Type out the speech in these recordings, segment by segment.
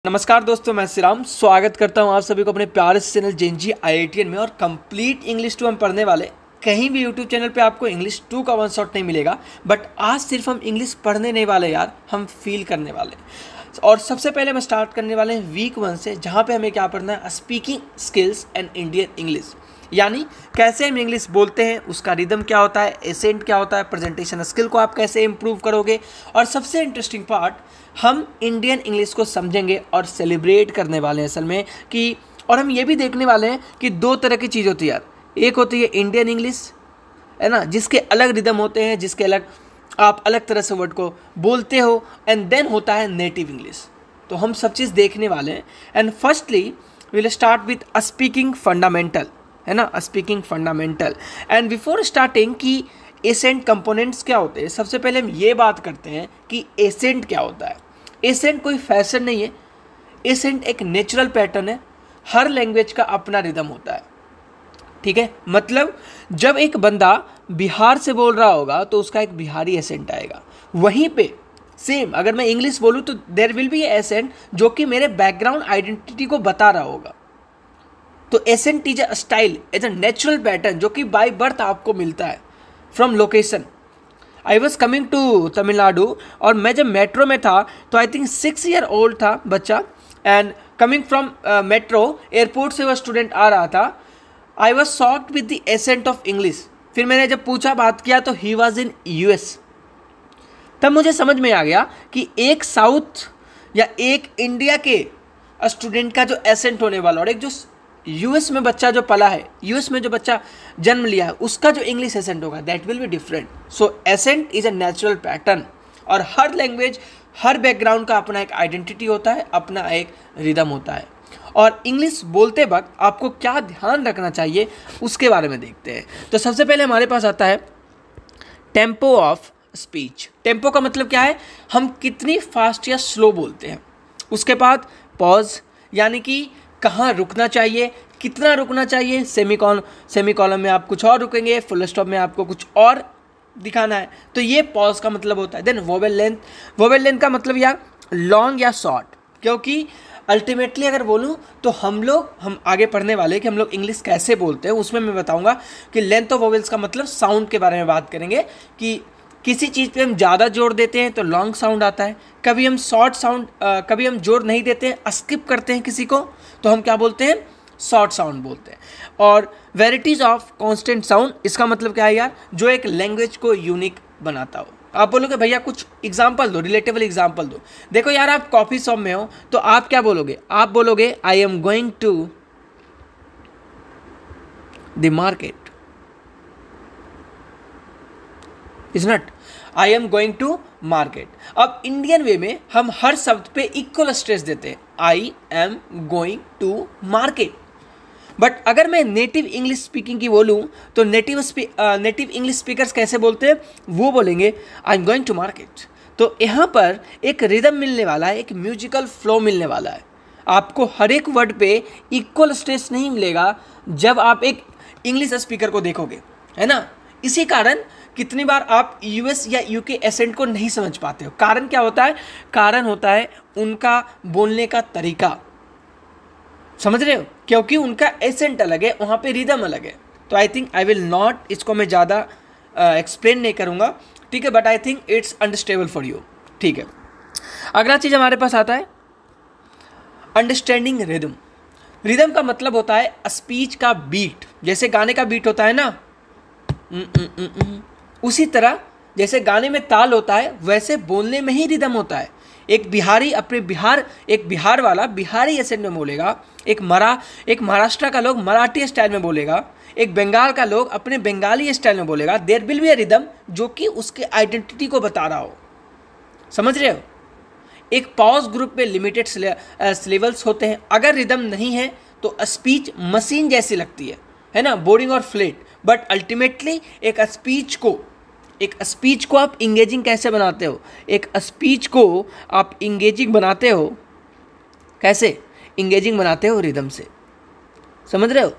नमस्कार दोस्तों, मैं श्रीराम स्वागत करता हूं आप सभी को अपने प्यारे से चैनल जेएनजी IITN में। और कंप्लीट इंग्लिश 2 हम पढ़ने वाले। कहीं भी यूट्यूब चैनल पे आपको इंग्लिश 2 का वन शॉट नहीं मिलेगा, बट आज सिर्फ हम इंग्लिश पढ़ने नहीं वाले यार, हम फील करने वाले। और सबसे पहले हम स्टार्ट करने वाले हैं वीक 1 से, जहाँ पे हमें क्या पढ़ना है, speaking skills and Indian English, यानी कैसे हम इंग्लिश बोलते हैं, उसका रिदम क्या होता है, एसेंट क्या होता है, प्रेजेंटेशन स्किल को आप कैसे इंप्रूव करोगे, और सबसे इंटरेस्टिंग पार्ट, हम इंडियन इंग्लिश को समझेंगे और सेलिब्रेट करने वाले हैं असल में कि, और हम ये भी देखने वाले हैं कि दो तरह की चीज़ होती है यार। एक होती है इंडियन इंग्लिश, है ना, जिसके अलग रिदम होते हैं, जिसके अलग आप अलग तरह से वर्ड को बोलते हो, एंड देन होता है नेटिव इंग्लिश। तो हम सब चीज़ देखने वाले हैं। And firstly will start with speaking fundamental, है ना, speaking fundamental. And before starting कि एसेंट कंपोनेंट्स क्या होते हैं, सबसे पहले हम ये बात करते हैं कि एसेंट क्या होता है। एसेंट कोई फैशन नहीं है, एसेंट एक नेचुरल पैटर्न है। हर लैंग्वेज का अपना रिदम होता है, ठीक है। मतलब जब एक बंदा बिहार से बोल रहा होगा तो उसका एक बिहारी एसेंट आएगा। वहीं पे सेम अगर मैं इंग्लिश बोलूँ तो देयर विल बी एसेंट जो कि मेरे बैकग्राउंड आइडेंटिटी को बता रहा होगा। तो accent is a style, is a natural pattern जो कि बाय बर्थ आपको मिलता है from location. I was coming to Tamil Nadu, और मैं जब मेट्रो में था तो आई थिंक 6 ईयर ओल्ड था बच्चा, and coming from metro, airport से वो स्टूडेंट आ रहा था। I was shocked with the ascent of English. फिर मैंने जब पूछा, बात किया, तो ही वॉज इन US। तब मुझे समझ में आ गया कि एक साउथ या एक इंडिया के स्टूडेंट का जो एसेंट होने वाला, और एक जो US में बच्चा जो पला है, US में जो बच्चा जन्म लिया है, उसका जो इंग्लिश एसेंट होगा that will be different. So accent is a natural pattern, और हर लैंग्वेज, हर बैकग्राउंड का अपना एक आइडेंटिटी होता है, अपना एक रिदम होता है। और इंग्लिश बोलते वक्त आपको क्या ध्यान रखना चाहिए उसके बारे में देखते हैं। तो सबसे पहले हमारे पास आता है टेम्पो ऑफ स्पीच। टेम्पो का मतलब क्या है, हम कितनी फास्ट या स्लो बोलते हैं। उसके बाद पॉज, यानी कि कहाँ रुकना चाहिए, कितना रुकना चाहिए। सेमीकॉलन में आप कुछ और रुकेंगे, फुल स्टॉप में आपको कुछ और दिखाना है, तो ये पॉज का मतलब होता है। Then vowel length, vowel length का मतलब यार लॉन्ग या शॉर्ट, क्योंकि अल्टीमेटली अगर बोलूँ तो हम आगे पढ़ने वाले कि हम लोग इंग्लिश कैसे बोलते हैं, उसमें मैं बताऊंगा कि लेंथ ऑफ वोवेल्स का मतलब साउंड के बारे में बात करेंगे कि किसी चीज़ पे हम ज़्यादा जोर देते हैं तो लॉन्ग साउंड आता है, कभी हम शॉर्ट साउंड, कभी हम जोर नहीं देते हैं, स्किप करते हैं किसी को, तो हम क्या बोलते हैं, शॉर्ट साउंड बोलते हैं। और वेराइटीज़ ऑफ कॉन्स्टेंट साउंड, इसका मतलब क्या है यार, जो एक लैंग्वेज को यूनिक बनाता हो। आप बोलोगे भैया कुछ एग्जाम्पल दो, रिलेटेबल एग्जाम्पल दो। देखो यार, आप कॉफ़ी शॉप में हो तो आप क्या बोलोगे, आप बोलोगे I am going to the market, is not, I am going to market. अब इंडियन वे में हम हर शब्द पे इक्वल स्ट्रेस देते हैं, I am going to market. But अगर मैं नेटिव इंग्लिश स्पीकिंग की बोलूँ तो नेटिव इंग्लिश स्पीकर्स कैसे बोलते हैं, वो बोलेंगे I am going to market. तो यहाँ पर एक रिदम मिलने वाला है, एक म्यूजिकल फ्लो मिलने वाला है। आपको हर एक वर्ड पे इक्वल स्ट्रेस नहीं मिलेगा जब आप एक इंग्लिश स्पीकर को देखोगे, है ना। इसी कारण कितनी बार आप US या UK एसेंट को नहीं समझ पाते हो। कारण क्या होता है, कारण होता है उनका बोलने का तरीका, समझ रहे हो, क्योंकि उनका एसेंट अलग है, वहाँ पे रिदम अलग है। तो I think I will not, इसको मैं ज़्यादा एक्सप्लेन नहीं करूँगा, ठीक है, but I think it's understandable for you, ठीक है। अगला चीज़ हमारे पास आता है अंडरस्टैंडिंग रिदम। रिदम का मतलब होता है स्पीच का बीट। जैसे गाने का बीट होता है ना, उसी तरह जैसे गाने में ताल होता है, वैसे बोलने में ही रिदम होता है। एक बिहारी एक बिहार वाला बिहारी एसेंट में बोलेगा, एक महाराष्ट्र का लोग मराठी स्टाइल में बोलेगा, एक बंगाल का लोग अपने बंगाली स्टाइल में बोलेगा। There will be a rhythm जो कि उसके आइडेंटिटी को बता रहा हो, समझ रहे हो। एक पॉज ग्रुप में लिमिटेड सिलेबल्स होते हैं। अगर रिदम नहीं है तो स्पीच मशीन जैसी लगती है ना, बोरिंग और फ्लैट। बट अल्टीमेटली एक स्पीच को आप इंगेजिंग कैसे बनाते हो, एक स्पीच को आप इंगेजिंग बनाते हो, कैसे इंगेजिंग बनाते हो, रिदम से, समझ रहे हो।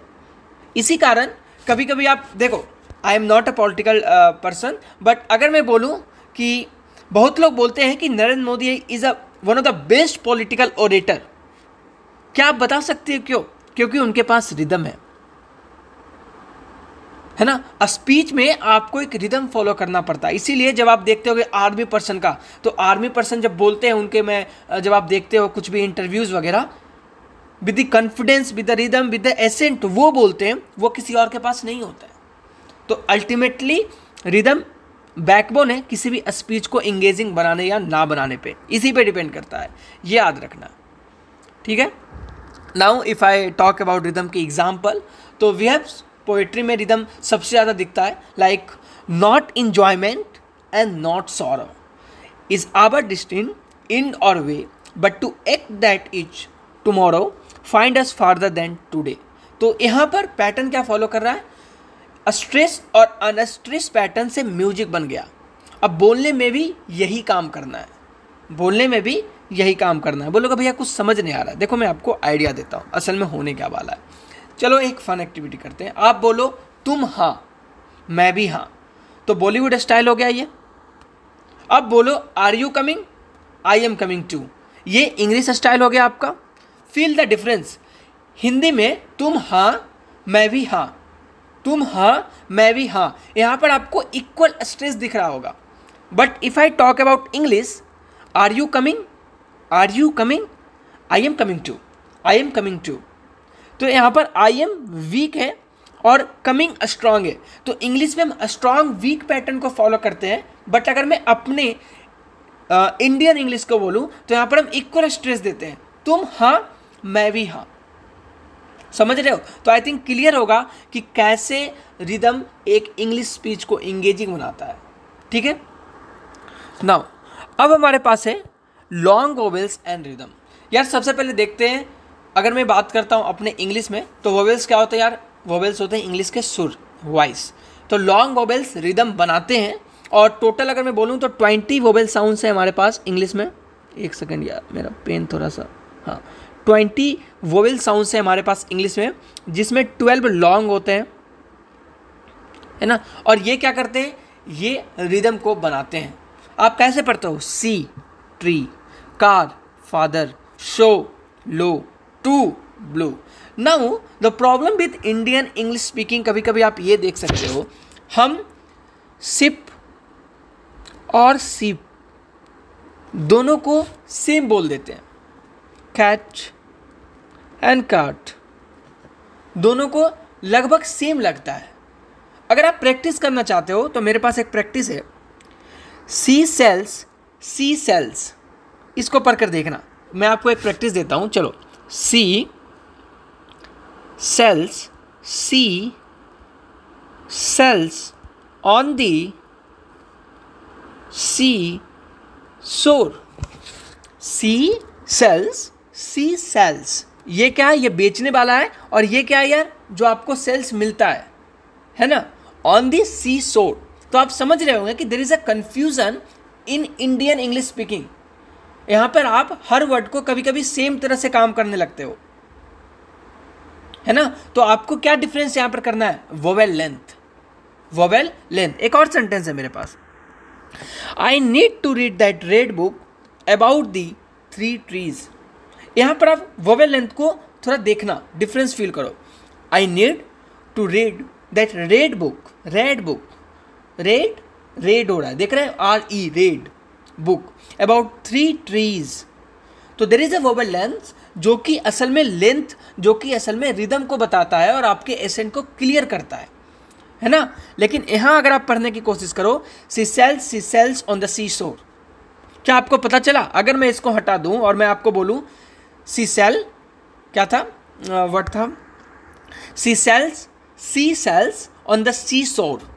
इसी कारण कभी कभी आप देखो, I am not a political person, but अगर मैं बोलूँ कि बहुत लोग बोलते हैं कि Narendra Modi is one of the best political orator, क्या आप बता सकते हैं क्यों? क्योंकि उनके पास रिदम है ना। स्पीच में आपको एक रिदम फॉलो करना पड़ता है। इसीलिए जब आप देखते होगे आर्मी पर्सन का, तो आर्मी पर्सन जब बोलते हैं उनके में, जब आप देखते हो कुछ भी इंटरव्यूज वगैरह, with the confidence, with the rhythm, with the accent वो बोलते हैं, वो किसी और के पास नहीं होता है। तो अल्टीमेटली रिदम बैकबोन है किसी भी स्पीच को इंगेजिंग बनाने या ना बनाने पे, इसी पे डिपेंड करता है, ये याद रखना, ठीक है। Now if I talk about rhythm की एग्जाम्पल, तो वी हैव पोएट्री में रिदम सबसे ज़्यादा दिखता है, like not enjoyment and not sorrow is our destined end or way, but to act that is tomorrow find us farther than today. तो यहाँ पर पैटर्न क्या फॉलो कर रहा है? स्ट्रेस और अनस्ट्रेस पैटर्न से म्यूजिक बन गया। अब बोलने में भी यही काम करना है, बोलने में भी यही काम करना है। बोलोगे भैया कुछ समझ नहीं आ रहा है, देखो मैं आपको आइडिया देता हूँ असल में होने क्या वाला है। चलो एक फन एक्टिविटी करते हैं। आप बोलो तुम हाँ, मैं भी हाँ, तो बॉलीवुड स्टाइल हो गया ये। अब बोलो are you coming, I am coming to, ये इंग्लिश स्टाइल हो गया आपका। Feel the difference. हिंदी में तुम हाँ मैं भी हाँ, तुम हाँ मैं भी हाँ, यहाँ पर आपको इक्वल स्ट्रेस दिख रहा होगा। But if I talk about English, are you coming, are you coming, I am coming to, I am coming to, तो यहाँ पर आई एम वीक है और कमिंग स्ट्रांग है। तो इंग्लिश में हम स्ट्रांग वीक पैटर्न को फॉलो करते हैं, बट अगर मैं अपने इंडियन इंग्लिश को बोलूँ तो यहाँ पर हम इक्वल स्ट्रेस देते हैं, तुम हाँ मैं भी हाँ। समझ रहे हो? तो आई थिंक क्लियर होगा कि कैसे रिदम एक इंग्लिश स्पीच को इंगेजिंग बनाता है, ठीक है। नाउ अब हमारे पास है लॉन्ग वोवेल्स एंड रिदम। यार सबसे पहले देखते हैं, अगर मैं बात करता हूँ अपने इंग्लिश में, तो वोवेल्स क्या होते हैं यार? वोवेल्स होते हैं इंग्लिश के सुर, वॉइस। तो लॉन्ग वोवेल्स रिदम बनाते हैं, और टोटल अगर मैं बोलूँ तो 20 वोवेल साउंड्स हैं हमारे पास इंग्लिश में। एक सेकेंड यार, मेरा पेन थोड़ा सा, हाँ, 20 वोवेल साउंड्स हैं हमारे पास इंग्लिश में, जिसमें 12 लॉन्ग होते हैं, है ना। और ये क्या करते हैं? ये रिदम को बनाते हैं। आप कैसे पढ़ते हो? See tree, car father, show low, two blue. Now the problem with Indian English speaking, कभी कभी आप ये देख सकते हो, हम सिप और सीप दोनों को सेम बोल देते हैं। कैच एंड काट दोनों को लगभग सेम लगता है। अगर आप प्रैक्टिस करना चाहते हो तो मेरे पास एक प्रैक्टिस है, सी सेल्स, सी सेल्स, इसको पढ़कर देखना। मैं आपको एक प्रैक्टिस देता हूं, चलो। She sells, she sells on the sea shore. She sells, she sales, ये क्या है? ये बेचने वाला है, और ये क्या है यार? जो आपको सेल्स मिलता है ना, ऑन दी सी शोर। तो आप समझ रहे होंगे कि there is a confusion in Indian English speaking. यहां पर आप हर वर्ड को कभी कभी सेम तरह से काम करने लगते हो, है ना। तो आपको क्या डिफरेंस यहां पर करना है? Vowel length, vowel length. एक और सेंटेंस है मेरे पास, I need to read that red book about the 3 trees. यहां पर आप वोवेल लेंथ को थोड़ा देखना, डिफरेंस फील करो। I need to read that red book, red book, red, red हो रहा है, देख रहे हैं, RE, red book about 3 trees. तो there is a vowel length जो कि असल में लेंथ, जो कि असल में रिदम को बताता है और आपके एसेंट को क्लियर करता है ना। लेकिन यहां अगर आप पढ़ने की कोशिश करो, सी सेल्स ऑन द सी शोर, क्या आपको पता चला? अगर मैं इसको हटा दूं और मैं आपको बोलूं सी सेल, क्या था वर्ड था? सी सेल्स ऑन द सी शोर।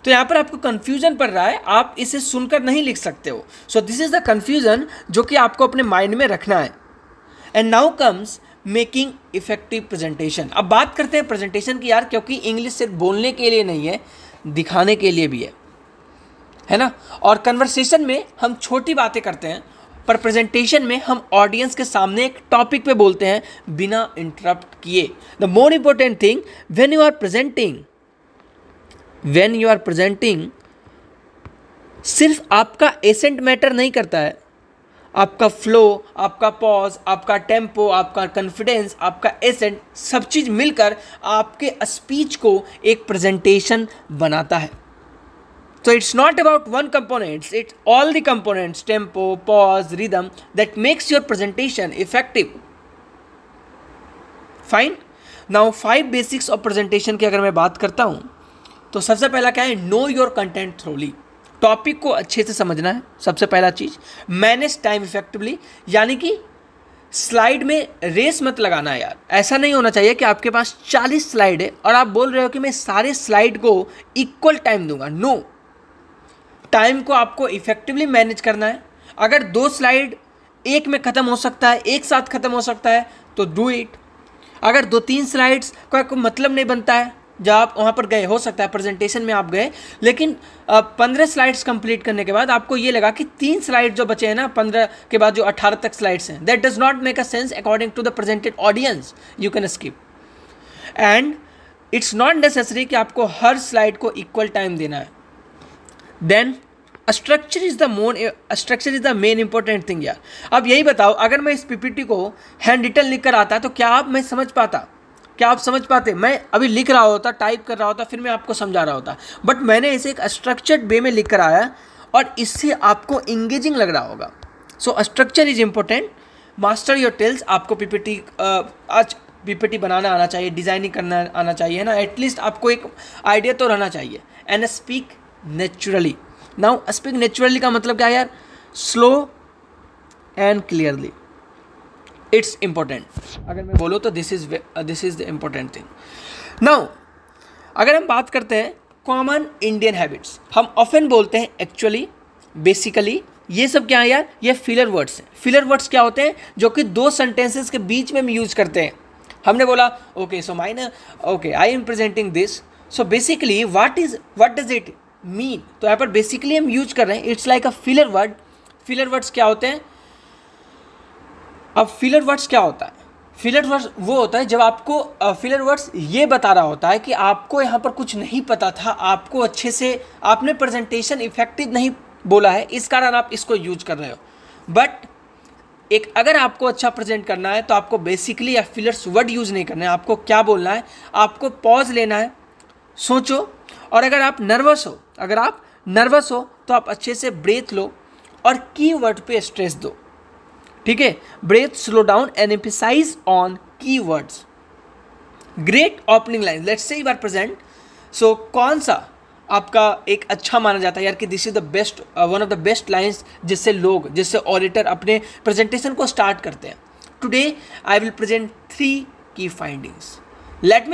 तो यहाँ पर आपको कंफ्यूजन पड़ रहा है, आप इसे सुनकर नहीं लिख सकते हो। So this is the confusion जो कि आपको अपने माइंड में रखना है। And now comes making effective presentation. अब बात करते हैं प्रेजेंटेशन की यार, क्योंकि इंग्लिश सिर्फ बोलने के लिए नहीं है, दिखाने के लिए भी है ना। और कन्वर्सेशन में हम छोटी बातें करते हैं, पर प्रेजेंटेशन में हम ऑडियंस के सामने एक टॉपिक पे बोलते हैं बिना इंटरप्ट किए। The more important thing, when you are presenting, सिर्फ आपका एसेंट मैटर नहीं करता है, आपका फ्लो, आपका पॉज, आपका टेम्पो, आपका कॉन्फिडेंस, आपका एसेंट, सब चीज़ मिलकर आपके स्पीच को एक प्रेजेंटेशन बनाता है. So it's not about one component, it's all the components, tempo, pause, rhythm, that makes your presentation effective. Fine. Now 5 basics of presentation की अगर मैं बात करता हूँ तो सबसे पहला क्या है, know your content thoroughly. Topic को अच्छे से समझना है सबसे पहला चीज़. मैनेज टाइम इफेक्टिवली, यानी कि स्लाइड में रेस मत लगाना है यार. ऐसा नहीं होना चाहिए कि आपके पास 40 स्लाइड है और आप बोल रहे हो कि मैं सारे स्लाइड को इक्वल टाइम दूंगा. नो, टाइम को आपको इफेक्टिवली मैनेज करना है. अगर 2 स्लाइड एक में ख़त्म हो सकता है, एक साथ ख़त्म हो सकता है, तो डू इट. अगर 2-3 स्लाइड्स का कोई मतलब नहीं बनता है, जब आप वहाँ पर गए, हो सकता है प्रेजेंटेशन में आप गए, लेकिन 15 स्लाइड्स कंप्लीट करने के बाद आपको ये लगा कि 3 स्लाइड जो बचे हैं ना 15 के बाद, जो 18 तक स्लाइड्स हैं, that does not make a sense according to the presented audience, you can skip. And it's not necessary कि आपको हर स्लाइड को इक्वल टाइम देना है. Then structure is the main important thing यार. अब यही बताओ, अगर मैं इस पीपीटी को हैंड रिटन लिख कर आता तो क्या आप समझ पाते? मैं अभी लिख रहा होता, टाइप कर रहा होता, फिर मैं आपको समझा रहा होता, बट मैंने इसे एक स्ट्रक्चर्ड वे में लिख कर आया और इससे आपको इंगेजिंग लग रहा होगा. So structure is important. Master your tales. आपको पीपीटी बनाना आना चाहिए, डिजाइनिंग करना आना चाहिए ना, एटलीस्ट आपको एक आइडिया तो रहना चाहिए. And speak naturally. Now speak naturally का मतलब क्या है यार? Slow and clearly. It's important. अगर मैं बोलूँ तो this is the important thing. Now अगर हम बात करते हैं कॉमन इंडियन हैबिट्स, हम ऑफन बोलते हैं एक्चुअली, बेसिकली, ये सब क्या है यार? ये फिलर वर्ड्स हैं. फिलर वर्ड्स क्या होते हैं? जो कि 2 सेंटेंसेस के बीच में हम यूज करते हैं. हमने बोला okay, so I am presenting this, so basically what does it mean. तो यहाँ पर बेसिकली हम यूज कर रहे हैं, it's like a filler word. Filler words क्या होते हैं? अब फिलर वर्ड्स क्या होता है? फिलर वर्ड्स वो होता है जब आपको फिलर वर्ड्स ये बता रहा होता है कि आपको यहाँ पर कुछ नहीं पता था, आपको अच्छे से, आपने प्रेजेंटेशन इफेक्टिव नहीं बोला है, इस कारण आप इसको यूज कर रहे हो. बट अगर आपको अच्छा प्रेजेंट करना है तो आपको बेसिकली या फिलर्स वर्ड यूज नहीं करना है. आपको क्या बोलना है? आपको पॉज लेना है, सोचो, और अगर आप नर्वस हो तो आप अच्छे से ब्रेथ लो और की वर्ड पे स्ट्रेस दो. ठीक है? Breath, slow down and emphasize on key words. Great opening line. Let's say you are present, so कौन सा आपका एक अच्छा माना जाता है यार कि this is the best, one of the best lines जिससे ऑडिटर अपने प्रेजेंटेशन को स्टार्ट करते हैं. टुडे आई विल प्रेजेंट 3 की findings. Late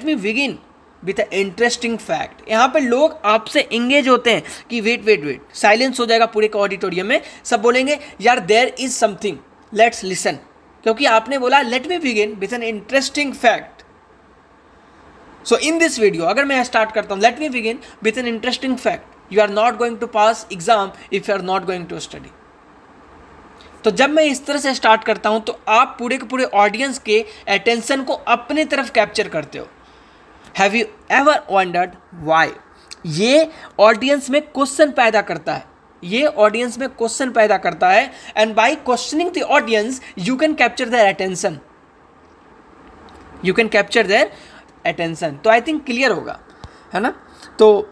me begin with interesting fact. यहाँ पे लोग आपसे इंगेज होते हैं कि वेट, साइलेंस हो जाएगा पूरे ऑडिटोरियम में, सब बोलेंगे यार there is something, let's listen, क्योंकि आपने बोला let me begin with an interesting fact. So in this video अगर मैं स्टार्ट करता हूँ, let me begin with an interesting fact, you are not going to pass exam if you are not going to study. तो जब मैं इस तरह से स्टार्ट करता हूँ तो आप पूरे के पूरे ऑडियंस के अटेंशन को अपने तरफ कैप्चर करते हो. Have you ever wondered why? ये ऑडियंस में क्वेश्चन पैदा करता है, and by questioning the audience you can capture their attention. तो आई थिंक क्लियर होगा, है ना. तो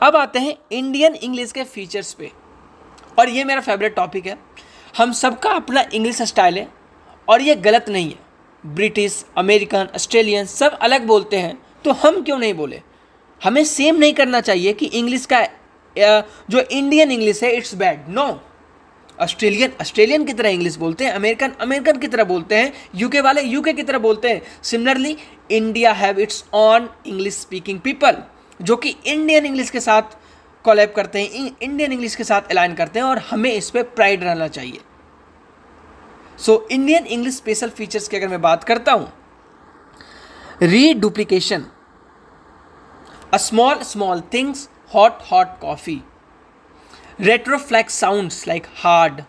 अब आते हैं इंडियन इंग्लिश के फीचर्स पे, और ये मेरा फेवरेट टॉपिक है. हम सबका अपना इंग्लिश स्टाइल है और ये गलत नहीं है. ब्रिटिश, अमेरिकन, ऑस्ट्रेलियन सब अलग बोलते हैं, तो हम क्यों नहीं बोले? हमें सेम नहीं करना चाहिए कि इंग्लिश का जो इंडियन इंग्लिश है इट्स बैड. नो, ऑस्ट्रेलियन की तरह इंग्लिश बोलते हैं, अमेरिकन की तरह बोलते हैं, यूके वाले यूके की तरह बोलते हैं. Similarly India have it's on English speaking people जो कि इंडियन इंग्लिश के साथ कोलैब करते हैं, इंडियन इंग्लिश के साथ अलाइन करते हैं, और हमें इस पर प्राइड रहना चाहिए. So Indian English special features की अगर मैं बात करता हूँ, reduplication, a small things, hot coffee, retroflex sounds like hard.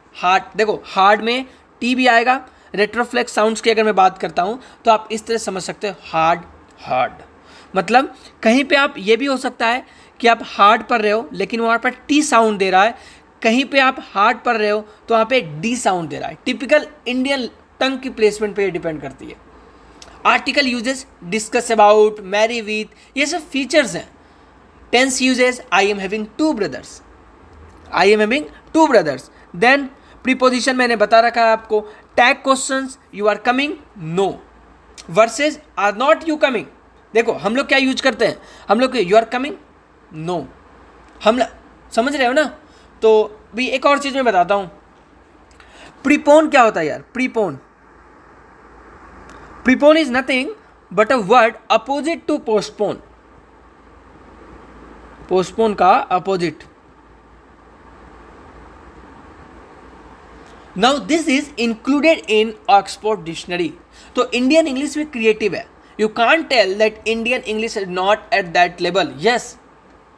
देखो hard में T भी आएगा. retroflex sounds की अगर मैं बात करता हूँ तो आप इस तरह समझ सकते हो, hard मतलब कहीं पे आप ये भी हो सकता है कि आप hard पढ़ रहे हो लेकिन वहाँ पर T साउंड दे रहा है, कहीं पे आप हार्ड पढ़ रहे हो तो वहाँ पे डी साउंड दे रहा है। टिपिकल इंडियन टंग की प्लेसमेंट पे ये डिपेंड करती है। Article uses discuss about, marry with, ये सब फीचर्स हैं। Tense uses I am having two brothers, I am having two brothers. Then preposition मैंने बता रखा है आपको। Tag questions, you are coming, no, versus are not you coming. देखो हम लोग क्या यूज करते हैं, हम लोग यू आर कमिंग, नो, हम समझ रहे हो ना। तो भी एक और चीज मैं बताता हूं, प्रीपोन क्या होता है यार। Prepone, prepone is nothing but a word opposite to postpone. Postpone का अपोजिट। Now this is included in Oxford dictionary. तो इंडियन इंग्लिश भी क्रिएटिव है। You can't tell that Indian English is not at that level. Yes,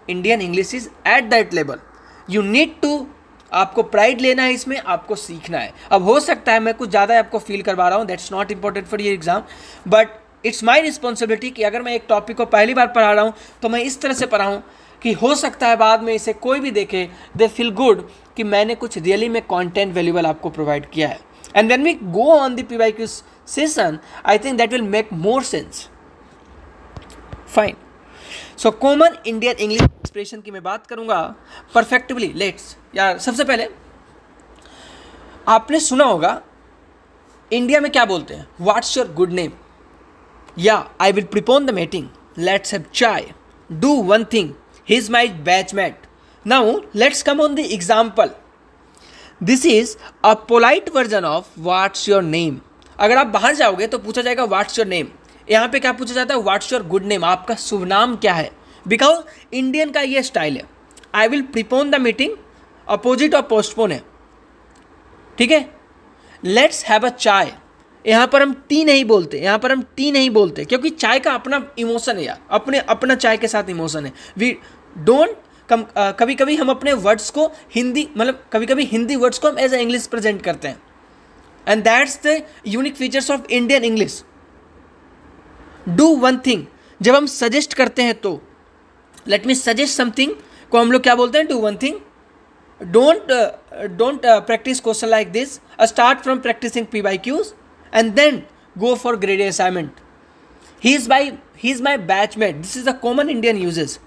Indian English is at that level. You need to, आपको pride लेना है इसमें, आपको सीखना है। अब हो सकता है मैं कुछ ज़्यादा आपको फील करवा रहा हूँ, that's not important for your exam, but it's my responsibility कि अगर मैं एक टॉपिक को पहली बार पढ़ा रहा हूँ तो मैं इस तरह से पढ़ाऊँ कि हो सकता है बाद में इसे कोई भी देखे, दे फील गुड कि मैंने कुछ रियली में कंटेंट वैल्यूएबल आपको प्रोवाइड किया है। And when we go on the PYQ session, I think that will make more sense. Fine. So common Indian English expression की मैं बात करूंगा परफेक्टली। लेट्स, यार सबसे पहले आपने सुना होगा इंडिया में क्या बोलते हैं, व्हाट्स योर गुड नेम, या I will prepone the meeting, let's have chai, do one thing, he is my batchmate. Now let's come on the example. This is a polite version of what's your name. अगर आप बाहर जाओगे तो पूछा जाएगा what's your name, यहाँ पे क्या पूछा जाता है, व्हाट्स योर गुड नेम, आपका शुभ नाम क्या है। बिकॉज इंडियन का ये स्टाइल है, I will prepone the meeting opposite of postpone है, ठीक है। लेट्स हैव अ चाय, यहाँ पर हम टी नहीं बोलते, यहाँ पर हम टी नहीं बोलते क्योंकि चाय का अपना इमोशन है यार, अपना चाय के साथ इमोशन है। वी डोंट कभी कभी हम अपने वर्ड्स को हिंदी, मतलब कभी कभी हिंदी वर्ड्स को हम एज ए इंग्लिश प्रेजेंट करते हैं, and that's the unique features of Indian English. Do one thing, जब हम सजेस्ट करते हैं तो लेट मी सजेस्ट समथिंग को हम लोग क्या बोलते हैं, do one thing. Don't practice question like this, start from practicing PYQs and then go for grade assignment. He is my batchmate. This is the common Indian uses,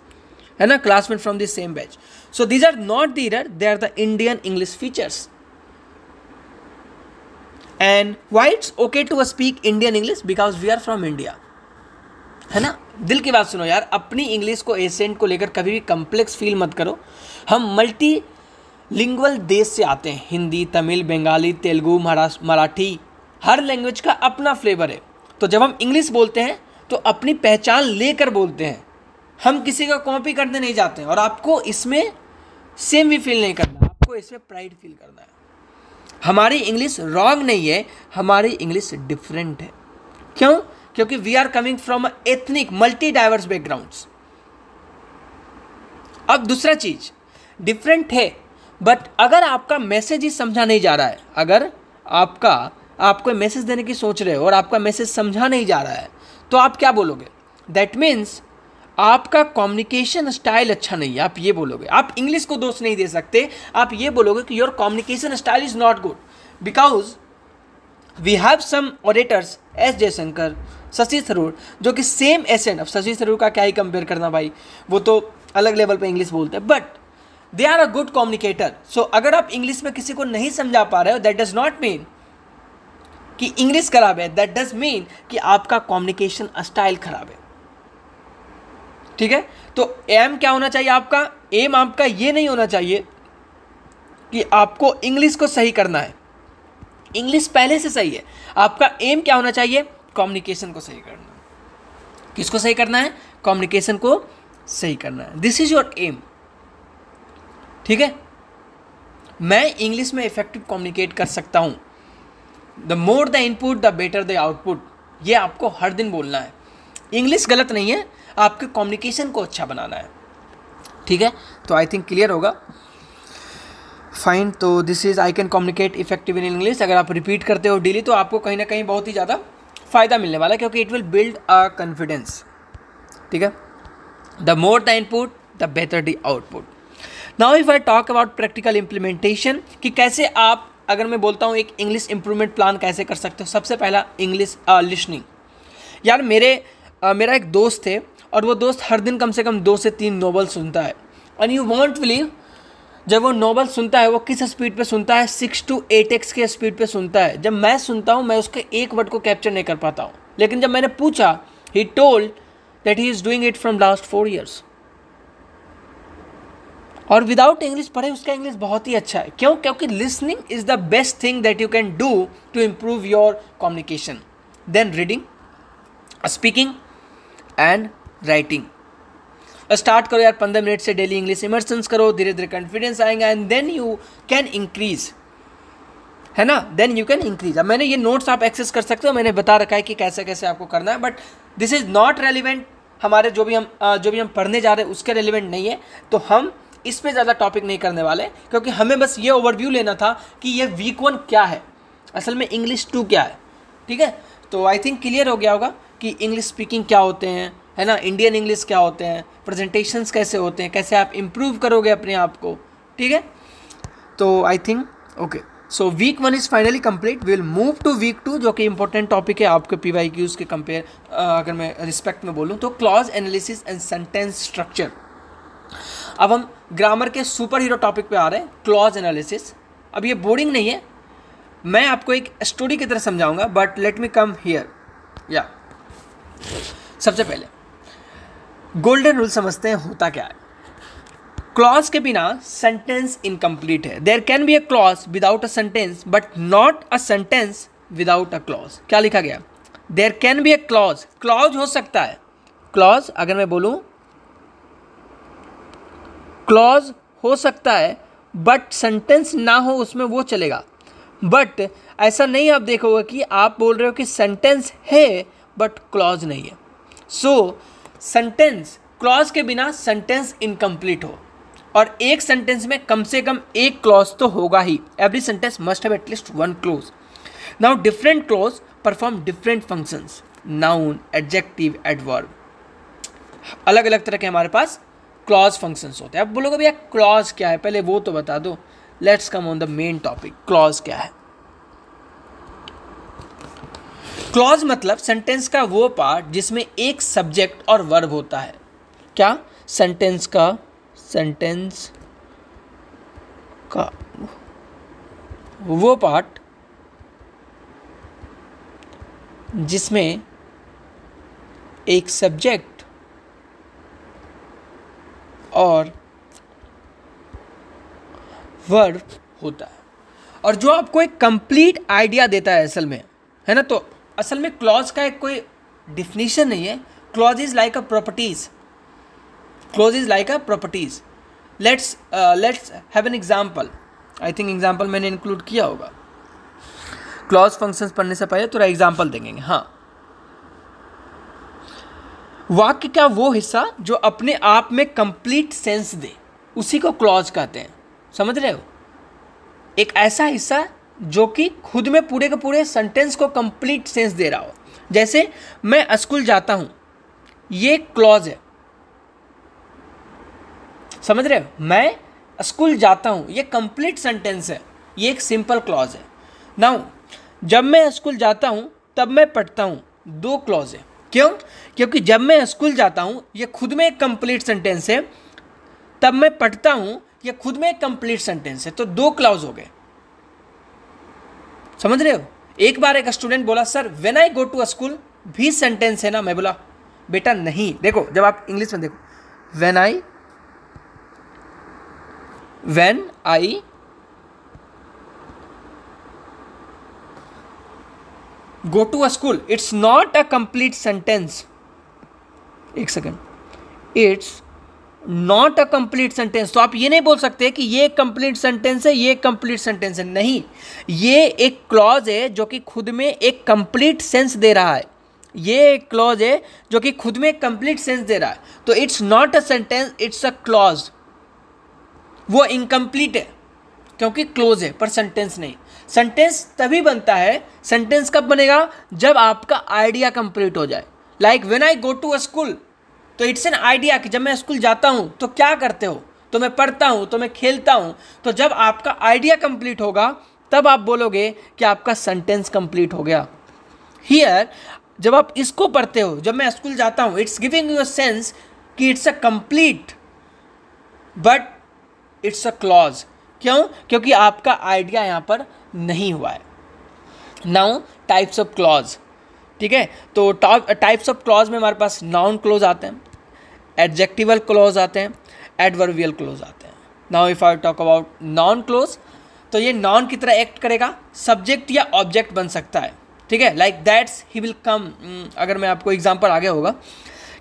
है ना, classmate from the same batch. So these are not the error, they are the Indian English features. And why it's okay to speak Indian English? Because we are from India, है ना। दिल की बात सुनो यार, अपनी इंग्लिश को, accent को लेकर कभी भी कम्प्लेक्स फील मत करो। हम मल्टी लिंगुअल देश से आते हैं, हिंदी, तमिल, बंगाली, तेलुगु, मराठी, हर लैंग्वेज का अपना फ्लेवर है। तो जब हम इंग्लिश बोलते हैं तो अपनी पहचान लेकर बोलते हैं, हम किसी का कॉपी करने नहीं जाते हैं। और आपको इसमें सेम भी फील नहीं करना, आपको इसमें प्राइड फील करना है। हमारी इंग्लिश रॉन्ग नहीं है, हमारी इंग्लिश डिफरेंट है। क्यों? क्योंकि we are coming from ethnic multi diverse backgrounds. अब दूसरा चीज, डिफरेंट है बट अगर आपका मैसेज ही समझा नहीं जा रहा है, अगर आपको मैसेज देने की सोच रहे हो और आपका मैसेज समझा नहीं जा रहा है, तो आप क्या बोलोगे? दैट मीन्स आपका कम्युनिकेशन स्टाइल अच्छा नहीं है, आप ये बोलोगे। आप इंग्लिश को दोष नहीं दे सकते, आप ये बोलोगे कि your communication style is not good. Because we have some auditors, S Jaishankar, Shashi Tharoor, जो कि सेम एसेंट, अब शशि थरूर का क्या ही कंपेयर करना भाई, वो तो अलग लेवल पे इंग्लिश बोलते हैं, but they are a good communicator. So अगर आप इंग्लिश में किसी को नहीं समझा पा रहे हो, दैट डज नॉट मीन कि इंग्लिश खराब है, दैट डज मीन कि आपका कम्युनिकेशन स्टाइल खराब है। ठीक है, तो एम क्या होना चाहिए आपका? एम आपका ये नहीं होना चाहिए कि आपको इंग्लिश को सही करना है, इंग्लिश पहले से सही है। आपका एम क्या होना चाहिए? कम्युनिकेशन को सही करना है। किसको सही करना है? कम्युनिकेशन को सही करना है। This is your aim. ठीक है, मैं इंग्लिश में इफेक्टिव कम्युनिकेट कर सकता हूं। The more the input the better the output, ये आपको हर दिन बोलना है। इंग्लिश गलत नहीं है, आपके कम्युनिकेशन को अच्छा बनाना है। ठीक है, तो आई थिंक क्लियर होगा। फाइन, तो this is I can communicate effective in English. अगर आप रिपीट करते हो डेली तो आपको कहीं ना कहीं बहुत ही ज़्यादा फ़ायदा मिलने वाला है, क्योंकि it will build a confidence. ठीक है, the more the input the better the output. Now if I talk about practical implementation, कि कैसे आप, अगर मैं बोलता हूँ एक इंग्लिश इंप्रूवमेंट प्लान कैसे कर सकते हो, सबसे पहला इंग्लिश लिसनिंग। यार मेरा एक दोस्त है और वो दोस्त हर दिन कम से कम 2 से 3 नॉवल सुनता है। एंड यू वॉन्ट बिलीव, जब वो नॉवल सुनता है वो किस स्पीड पे सुनता है, 6 to 8x के स्पीड पे सुनता है। जब मैं सुनता हूँ मैं उसके एक वर्ड को कैप्चर नहीं कर पाता हूँ। लेकिन जब मैंने पूछा, he told that he is doing it from last 4 years। और विदाउट इंग्लिश पढ़े उसका इंग्लिश बहुत ही अच्छा है। क्यों? क्योंकि listening is the best thing that you can do to improve your communication, then reading, speaking and writing. Start करो यार 15 मिनट से डेली इंग्लिश इमर्शंस करो, धीरे धीरे कॉन्फिडेंस आएगा and then you can increase, है ना, देन यू कैन इंक्रीज। अब मैंने ये नोट्स आप एक्सेस कर सकते हो, मैंने बता रखा है कि कैसे कैसे आपको करना है, but this is not relevant हमारे जो भी हम पढ़ने जा रहे हैं उसके रेलिवेंट नहीं है, तो हम इस पे ज़्यादा टॉपिक नहीं करने वाले, क्योंकि हमें बस ये ओवरव्यू लेना था कि ये वीक 1 क्या है, असल में इंग्लिश 2 क्या है। ठीक है, तो आई थिंक क्लियर हो गया होगा कि इंग्लिश स्पीकिंग क्या होते हैं, है ना, इंडियन इंग्लिश क्या होते हैं, प्रेजेंटेशंस कैसे होते हैं, कैसे आप इम्प्रूव करोगे अपने आप को। ठीक है, तो I think okay, so week 1 is finally complete. Will move to week 2, जो कि इंपॉर्टेंट टॉपिक है आपके PYQs के कंपेयर, अगर मैं रिस्पेक्ट में बोलूँ तो clause analysis and sentence structure. अब हम ग्रामर के सुपर हीरो टॉपिक पे आ रहे हैं, क्लॉज एनालिसिस। अब ये बोरिंग नहीं है, मैं आपको एक स्टोरी की तरह समझाऊंगा, but let me come here. या सबसे पहले गोल्डन रूल समझते हैं होता क्या है। क्लॉज के बिना सेंटेंस इनकम्प्लीट है। There can be a clause without a sentence but not a sentence without a clause. क्या लिखा गया? There can be a clause, clause हो सकता है, क्लॉज अगर मैं बोलूं क्लॉज हो सकता है बट सेंटेंस ना हो उसमें, वो चलेगा। बट ऐसा नहीं आप देखोगे कि आप बोल रहे हो कि सेंटेंस है बट क्लॉज नहीं है। सो सेंटेंस, क्लॉज के बिना सेंटेंस इनकम्प्लीट हो, और एक सेंटेंस में कम से कम एक क्लॉज तो होगा ही। Every sentence must have at least 1 clause. Now different clause perform different functions, noun, adjective, adverb, अलग अलग तरह के हमारे पास क्लॉज फंक्शंस होते हैं। अब बोलोगे भैया क्लॉज क्या है, पहले वो तो बता दो। Let's come on the main topic, clause क्या है। क्लॉज मतलब सेंटेंस का वो पार्ट जिसमें एक सब्जेक्ट और वर्ब होता है। क्या? सेंटेंस का वो पार्ट जिसमें एक सब्जेक्ट और वर्ब होता है, और जो आपको एक कंप्लीट आइडिया देता है असल में, है ना। तो असल में क्लॉज का एक कोई डिफिनीशन नहीं है। Clause is like a properties, clause is like a properties. Let's have an example. I think example मैंने इंक्लूड किया होगा। क्लॉज फंक्शंस पढ़ने से पहले थोड़ा एग्जाम्पल देंगे। हाँ, वाक्य का वो हिस्सा जो अपने आप में कंप्लीट सेंस दे, उसी को क्लॉज कहते हैं। समझ रहे हो? एक ऐसा हिस्सा जो कि खुद में पूरे के पूरे सेंटेंस को कंप्लीट सेंस दे रहा हो। जैसे मैं स्कूल जाता हूं, ये क्लॉज है। समझ रहे हो? मैं स्कूल जाता हूं, ये कंप्लीट सेंटेंस है, ये एक सिंपल क्लॉज है। नाउ जब मैं स्कूल जाता हूं तब मैं पढ़ता हूं, 2 क्लॉज है। क्यों? क्योंकि जब मैं स्कूल जाता हूं ये खुद में एक कंप्लीट सेंटेंस है, तब मैं पढ़ता हूं ये खुद में एक कंप्लीट सेंटेंस है, तो 2 क्लॉज हो गए। समझ रहे हो? एक बार एक स्टूडेंट बोला, sir when I go to school भी सेंटेंस है ना। मैं बोला बेटा नहीं, देखो जब आप इंग्लिश में देखो, when I go to school, it's not a complete sentence. एक second, it's not a complete sentence. तो आप ये नहीं बोल सकते कि ये कंप्लीट सेंटेंस है, ये कंप्लीट सेंटेंस है। नहीं, ये एक क्लॉज है जो कि खुद में एक कंप्लीट सेंस दे रहा है। ये एक क्लॉज है जो कि खुद में एक कंप्लीट सेंस दे रहा है। तो it's not a sentence, it's a clause. वो इनकम्प्लीट है क्योंकि क्लोज है, पर सेंटेंस नहीं। सेंटेंस तभी बनता है, सेंटेंस कब बनेगा? जब आपका आइडिया कंप्लीट हो जाए। Like when I go to school, तो इट्स एन आइडिया कि जब मैं स्कूल जाता हूँ तो क्या करते हो, तो मैं पढ़ता हूँ, तो मैं खेलता हूँ। तो जब आपका आइडिया कंप्लीट होगा तब आप बोलोगे कि आपका सेंटेंस कंप्लीट हो गया। हियर जब आप इसको पढ़ते हो, जब मैं स्कूल जाता हूँ, it's giving you a sense कि it's a complete but it's a clause. क्यों? क्योंकि आपका आइडिया यहाँ पर नहीं हुआ है। नाउ टाइप्स ऑफ क्लॉज, ठीक है। तो टाइप्स ऑफ क्लॉज में हमारे पास नाउन क्लॉज आते हैं, एडजेक्टिवल क्लॉज आते हैं, एडवर्बियल क्लॉज आते हैं। Now if I talk about noun clause, तो ये नाउन की तरह एक्ट करेगा, सब्जेक्ट या ऑब्जेक्ट बन सकता है, ठीक है। लाइक दैट्स ही विल कम, अगर मैं आपको एग्जांपल आगे होगा,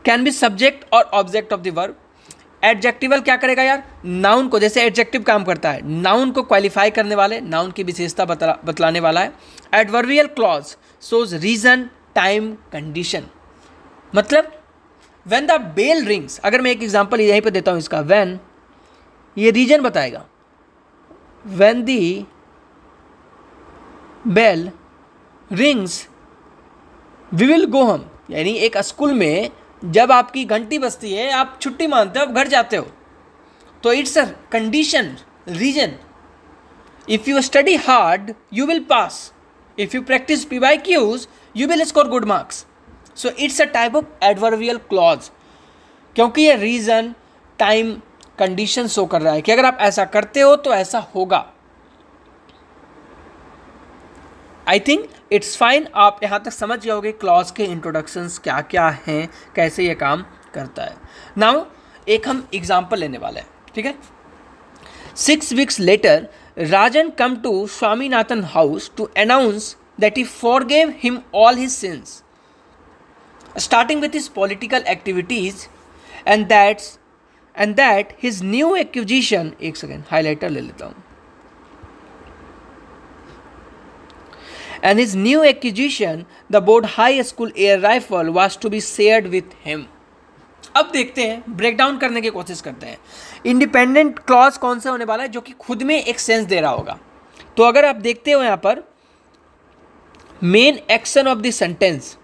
कैन बी सब्जेक्ट और object of the verb. Adjectival क्या करेगा यार? नाउन को, जैसे एडजेक्टिव काम करता है, नाउन को क्वालिफाई करने वाले, नाउन की विशेषता बतलाने वाला है। Adverbial clause shows reason, time, condition. मतलब व्हेन द बेल रिंग्स, अगर मैं एक एग्जांपल यहीं पे देता हूं इसका, व्हेन, ये रीजन बताएगा। When the bell rings we will go home, यानी एक स्कूल में जब आपकी घंटी बजती है, आप छुट्टी मानते हो, आप घर जाते हो, तो it's a condition, reason. If you study hard you will pass, if you practice PYQs you will score good marks. So it's a type of adverbial clause, क्योंकि ये रीजन, टाइम, कंडीशन शो कर रहा है कि अगर आप ऐसा करते हो तो ऐसा होगा। आई थिंक इट्स फाइन, आप यहाँ तक समझ जाओगे क्लॉज के इंट्रोडक्शंस क्या क्या हैं, कैसे ये काम करता है। नाउ एक हम एग्जाम्पल लेने वाले हैं, ठीक है। 6 weeks later Rajan come to Swaminathan house to announce that he forgave him all his sins, starting with his political activities and that his new acquisition, एक सेकेंड हाईलाइटर ले लेता हूँ, and his new acquisition, the board high school air rifle, was to be shared with him. अब देखते हैं, break down करने की कोशिश करते हैं। इंडिपेंडेंट क्लॉज कौन सा होने वाला है? जो कि खुद में एक सेंस दे रहा होगा। तो अगर आप देखते हो यहाँ पर main action of the sentence,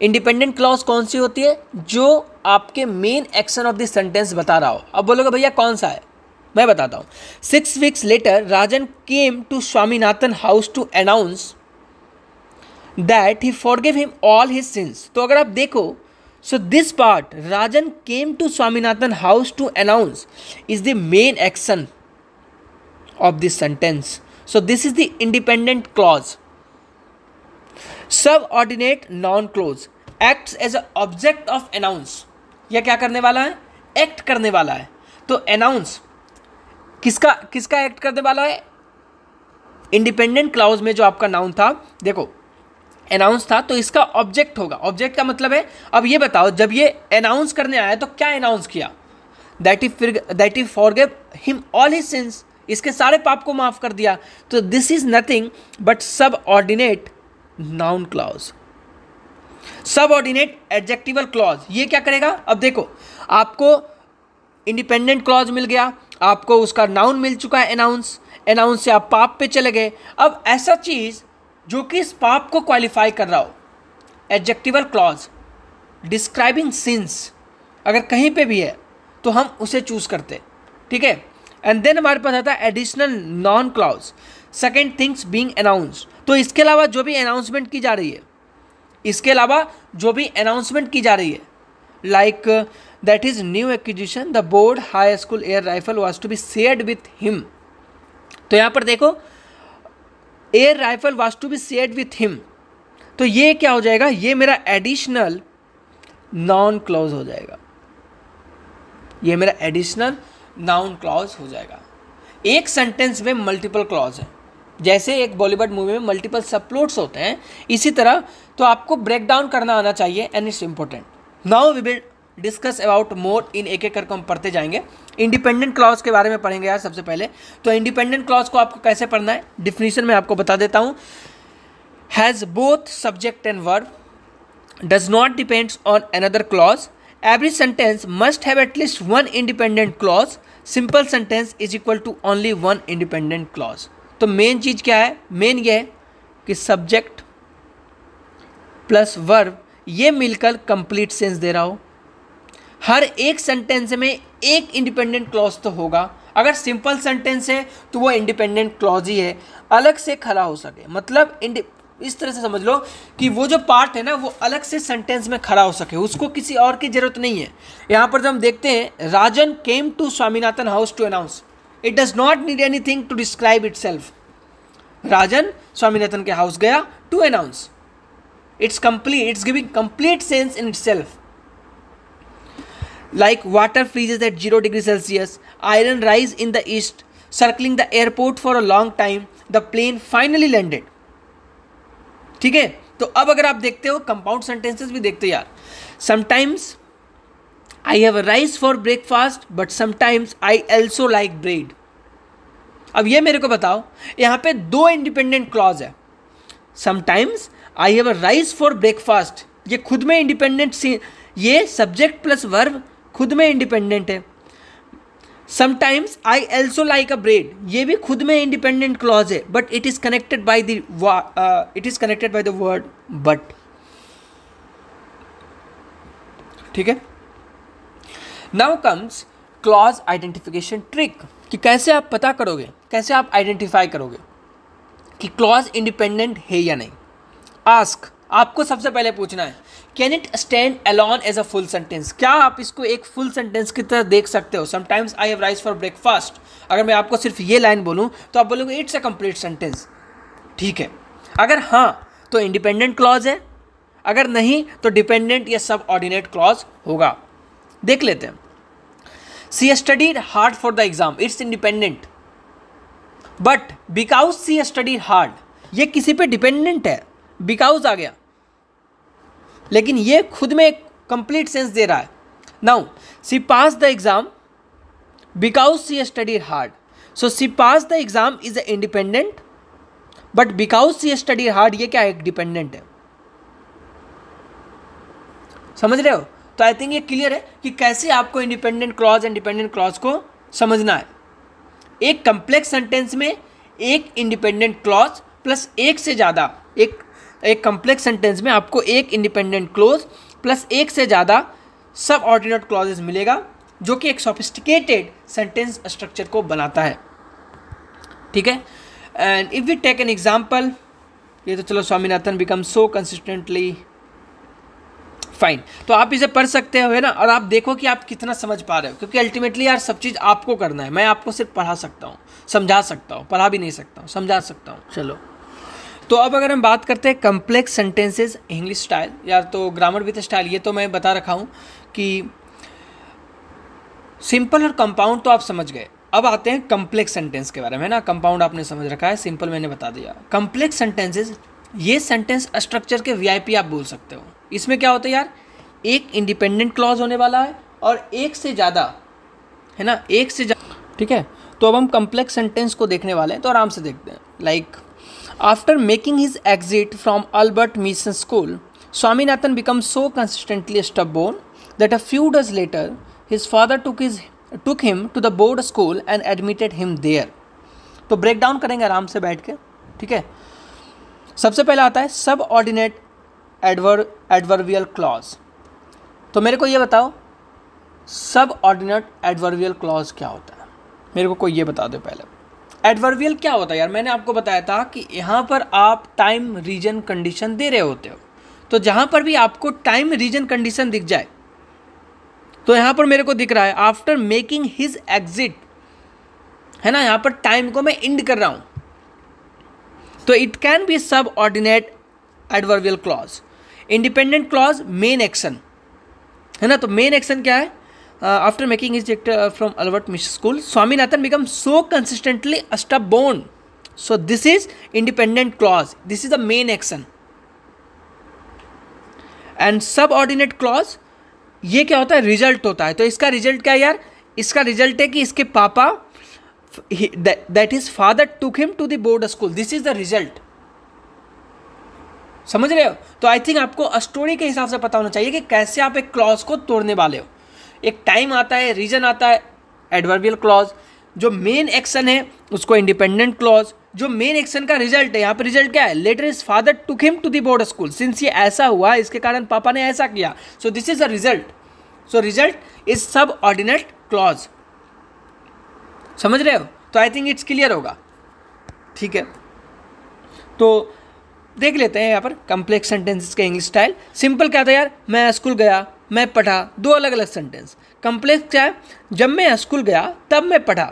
independent clause कौन सी होती है? जो आपके main action of the sentence बता रहा हो। अब बोलोगे भैया कौन सा है? मैं बताता हूँ। 6 weeks later Rajan came to Swaminathan house to announce that he forgave him all his sins. तो अगर आप देखो, so this part, Rajan came to Swaminathan house to announce, is the main action of this sentence. So this is the independent clause. Subordinate noun clause acts as an object of announce. यह क्या करने वाला है? Act करने वाला है। तो announce किसका act करने वाला है? Independent clause में जो आपका noun था, देखो अनाउंस था, तो इसका ऑब्जेक्ट होगा। ऑब्जेक्ट का मतलब है, अब ये बताओ, जब ये अनाउंस करने आया तो क्या अनाउंस किया? That he forgive him all his since, इसके सारे पाप को माफ कर दिया। तो this is nothing but subordinate noun clause, subordinate adjectival clause. ये क्या करेगा? अब देखो, आपको इंडिपेंडेंट क्लॉज मिल गया, आपको उसका नाउन मिल चुका है अनाउंस, अनाउंस से आप पाप पे चले गए। अब ऐसा चीज जो कि इस पाप को क्वालिफाई कर रहा हो, एडजेक्टिवल क्लॉज डिस्क्राइबिंग सिंस, अगर कहीं पे भी है तो हम उसे चूज करते, ठीक है। एंड देन हमारे पास आता है additional noun clause, second things being announce. तो इसके अलावा जो भी अनाउंसमेंट की जा रही है, इसके अलावा जो भी अनाउंसमेंट की जा रही है, like that is new acquisition, the board high school air rifle was to be shared with him. तो यहाँ पर देखो, air rifle was to be shared with him, तो ये क्या हो जाएगा? ये मेरा एडिशनल नाउन क्लॉज हो जाएगा, ये मेरा एडिशनल नाउन क्लॉज हो जाएगा। एक सेंटेंस में मल्टीपल क्लॉज है, जैसे एक बॉलीवुड मूवी में मल्टीपल सबप्लॉट्स होते हैं, इसी तरह तो आपको ब्रेक डाउन करना आना चाहिए, and it's important. Now we will discuss about more in, एक एक करके हम पढ़ते जाएंगे। इंडिपेंडेंट क्लॉज के बारे में पढ़ेंगे यार सबसे पहले। तो इंडिपेंडेंट क्लॉज को आपको कैसे पढ़ना है, डिफिनीशन में आपको बता देता हूँ। Has both subject and verb, does not depends on another clause, every sentence must have at least one independent clause, simple sentence is equal to only one independent clause. तो मेन चीज़ क्या है? मेन ये है कि सब्जेक्ट प्लस वर्ब ये मिलकर complete sense दे रहा हो। हर एक सेंटेंस में एक इंडिपेंडेंट क्लॉज तो होगा। अगर सिंपल सेंटेंस है तो वो इंडिपेंडेंट क्लॉज ही है, अलग से खड़ा हो सके, मतलब इस तरह से समझ लो कि वो जो पार्ट है ना वो अलग से सेंटेंस में खड़ा हो सके, उसको किसी और की जरूरत नहीं है। यहाँ पर जब हम देखते हैं Rajan came to Swaminathan house to announce, it does not need anything to describe itself. Rajan Swaminathan के हाउस गया to announce, it's complete, it's giving complete sense in itself. Like water freezes at 0 degrees Celsius, iron rise in the east, circling the airport for a long time, the plane finally landed। ठीक है, तो अब अगर आप देखते हो compound sentences भी देखते हो यार। Sometimes I have a rice for breakfast but sometimes I also like bread. अब ये मेरे को बताओ, यहाँ पे दो इंडिपेंडेंट क्लॉज है। Sometimes I have a rice for breakfast, ये खुद में इंडिपेंडेंट, ये सब्जेक्ट प्लस वर्ब खुद में इंडिपेंडेंट है। Sometimes I also like a bread, ये भी खुद में इंडिपेंडेंट क्लॉज है, but it is connected by the word but. ठीक है, now comes clause identification trick, कि कैसे आप पता करोगे, कैसे आप आइडेंटिफाई करोगे कि क्लॉज इंडिपेंडेंट है या नहीं। आस्क, आपको सबसे पहले पूछना है can it stand alone as a full sentence, क्या आप इसको एक फुल सेंटेंस की तरह देख सकते हो। Sometimes I have rice for breakfast, अगर मैं आपको सिर्फ ये लाइन बोलूँ तो आप बोलोगे इट्स अ कंप्लीट सेंटेंस। ठीक है, अगर हाँ तो इंडिपेंडेंट क्लॉज है, अगर नहीं तो डिपेंडेंट या सब ऑर्डिनेट क्लॉज होगा। देख लेते हैं। She studied hard for the exam, it's independent, but because she studied hard, ये किसी पे डिपेंडेंट है, बिकॉज आ गया, लेकिन ये खुद में एक कंप्लीट सेंस दे रहा है। Now she pass the exam because she studied hard, so she pass the exam is a independent, but because she studied hard ये क्या है, डिपेंडेंट है। समझ रहे हो? तो आई थिंक ये क्लियर है कि कैसे आपको independent clause and dependent clause को समझना है। एक कंप्लेक्स सेंटेंस में एक इंडिपेंडेंट क्लॉज प्लस एक से ज़्यादा, एक कंप्लेक्स सेंटेंस में आपको एक इंडिपेंडेंट क्लॉज प्लस एक से ज़्यादा सब ऑर्डिनेट क्लॉजेस मिलेगा, जो कि एक सोफिस्टिकेटेड सेंटेंस स्ट्रक्चर को बनाता है। ठीक है, and if we take an example, ये तो चलो Swaminathan become so consistently fine, तो आप इसे पढ़ सकते हो है ना, और आप देखो कि आप कितना समझ पा रहे हो, क्योंकि अल्टीमेटली यार सब चीज़ आपको करना है। मैं आपको सिर्फ पढ़ा सकता हूँ, समझा सकता हूँ, पढ़ा भी नहीं सकता हूँ, समझा सकता हूँ। चलो, तो अब अगर हम बात करते हैं कम्प्लेक्स सेंटेंसेस इंग्लिश स्टाइल, यार तो ग्रामर विद स्टाइल, ये तो मैं बता रखा हूँ कि सिंपल और कंपाउंड तो आप समझ गए। अब आते हैं कम्प्लेक्स सेंटेंस के बारे में ना। कंपाउंड आपने समझ रखा है, सिंपल मैंने बता दिया। कम्प्लेक्स सेंटेंसेस, ये सेंटेंस स्ट्रक्चर के वीआईपी आप बोल सकते हो। इसमें क्या होता है यार, एक इंडिपेंडेंट क्लॉज होने वाला है और एक से ज़्यादा, है ना, एक से ज़्यादा। ठीक है, तो अब हम कम्प्लेक्स सेंटेंस को देखने वाले हैं, तो आराम से देखते हैं। Like after making his exit from Albert mission school, Swaminathan become so consistently stubborn that a few days later his father took him to the board school and admitted him there। तो ब्रेक डाउन करेंगे आराम से बैठ के। ठीक है, सबसे पहले आता है सब ऑर्डिनेट एडवर्बियल क्लॉज। तो मेरे को ये बताओ सब ऑर्डिनेट एडवर्बियल क्लॉज क्या होता है, मेरे को कोई ये बता दो पहले। एडवर्बियल क्या होता है यार, मैंने आपको बताया था कि यहाँ पर आप टाइम रीजन कंडीशन दे रहे होते हो, तो जहाँ पर भी आपको टाइम रीजन कंडीशन दिख जाए, तो यहाँ पर मेरे को दिख रहा है आफ्टर मेकिंग हिज एग्जिट, है ना, यहाँ पर टाइम को मैं इंड कर रहा हूँ, तो इट कैन बी सब ordinate adverbial clause. Independent clause main action, है ना, तो मेन एक्शन क्या है, after making his exit from Albert mission school, Swaminathan become so consistently stubborn, so this is independent clause, this is the main action. And subordinate clause ये क्या होता है, result होता है। तो इसका रिजल्ट क्या है यार, इसका रिजल्ट है कि इसके पापा, that is father took him to the board school, this is the result. समझ रहे हो? तो आई थिंक आपको स्टोरी के हिसाब से पता होना चाहिए कि कैसे आप एक क्लॉज को तोड़ने वाले हो। एक टाइम आता है, रीजन आता है, एडवर्बियल क्लॉज, जो मेन एक्शन है उसको इंडिपेंडेंट क्लॉज, जो मेन एक्शन का रिजल्ट है, यहाँ पर रिजल्ट क्या है, later is father took him to the board school, since ये ऐसा हुआ इसके कारण पापा ने ऐसा किया, so this is a result, so result is subordinate clause. समझ रहे हो? तो आई थिंक इट्स क्लियर होगा, ठीक है। तो देख लेते हैं यहाँ पर कम्प्लेक्स सेंटेंसेस का इंग्लिश स्टाइल। सिंपल क्या था यार, मैं स्कूल गया, मैं पढ़ा, दो अलग अलग सेंटेंस। कम्प्लेक्स क्या है, जब मैं स्कूल गया तब मैं पढ़ा,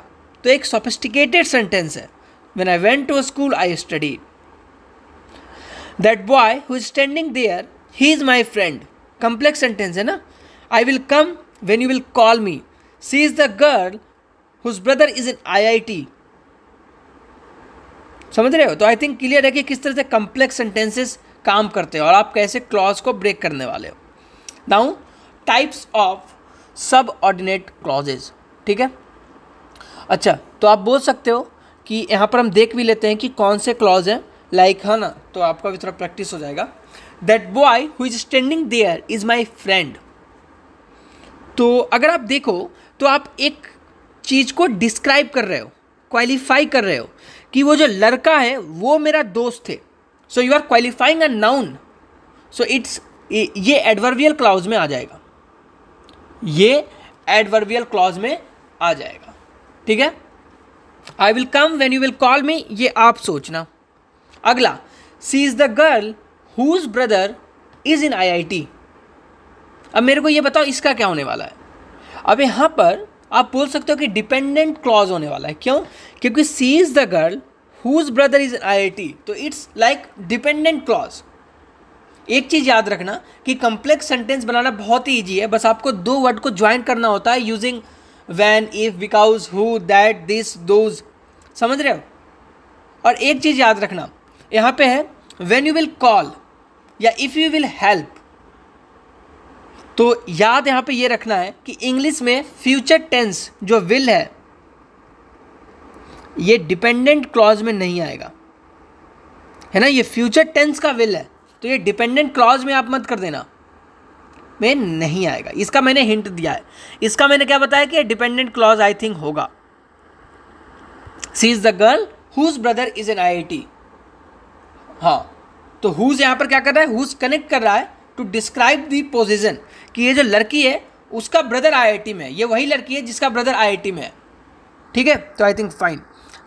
तो एक सोफिस्टिकेटेड सेंटेंस है। When I went to school I studied. That boy who is standing there he is my friend, complex sentence है ना। I will come when you will call me, she is the girl whose brother is in IIT। समझ रहे हो? तो I think clear है कि किस तरह से कम्प्लेक्स सेंटेंसेस काम करते हैं और आप कैसे क्लॉज को ब्रेक करने वाले हो। नाउ टाइप्स ऑफ सब ऑर्डिनेट क्लॉजेज, ठीक है। अच्छा, तो आप बोल सकते हो कि यहाँ पर हम देख भी लेते हैं कि कौन से क्लॉज हैं, लाइक है ना, तो आपका भी थोड़ा प्रैक्टिस हो जाएगा। That boy who is standing there is my friend. तो अगर आप देखो तो आप एक चीज़ को डिस्क्राइब कर रहे हो, क्वालिफाई कर रहे हो कि वो जो लड़का है वो मेरा दोस्त है। So you are qualifying a noun, so it's, ये एडवर्बियल क्लॉज में आ जाएगा, ये एडवर्बियल क्लॉज में आ जाएगा, ठीक है। I will come when you will call me, ये आप सोचना। अगला, she is the girl whose brother is in IIT। अब मेरे को ये बताओ इसका क्या होने वाला है। अब यहाँ पर आप बोल सकते हो कि डिपेंडेंट क्लॉज होने वाला है। क्यों? क्योंकि she is the girl whose brother is in IIT, तो इट्स लाइक डिपेंडेंट क्लॉज। एक चीज़ याद रखना कि कम्प्लेक्स सेंटेंस बनाना बहुत ही ईजी है, बस आपको दो वर्ड को ज्वाइन करना होता है using when, if, because, who, that, this, those. समझ रहे हो? और एक चीज़ याद रखना, यहाँ पे है व्हेन यू विल कॉल या इफ़ यू विल हेल्प। तो याद यहाँ पे ये रखना है कि इंग्लिश में फ्यूचर टेंस जो विल है ये डिपेंडेंट क्लॉज में नहीं आएगा, है ना। ये फ्यूचर टेंस का विल है, तो ये डिपेंडेंट क्लॉज में आप मत कर देना, में नहीं आएगा। इसका मैंने हिंट दिया है, इसका मैंने क्या बताया कि डिपेंडेंट क्लॉज आई थिंक होगा। She is the girl whose brother is in IIT। हाँ, तो हुज यहाँ पर क्या कर रहा है, हुज कनेक्ट कर रहा है टू डिस्क्राइब द पोजीशन, कि ये जो लड़की है उसका ब्रदर IIT में है, ये वही लड़की है जिसका ब्रदर IIT में है, ठीक है। तो I think fine.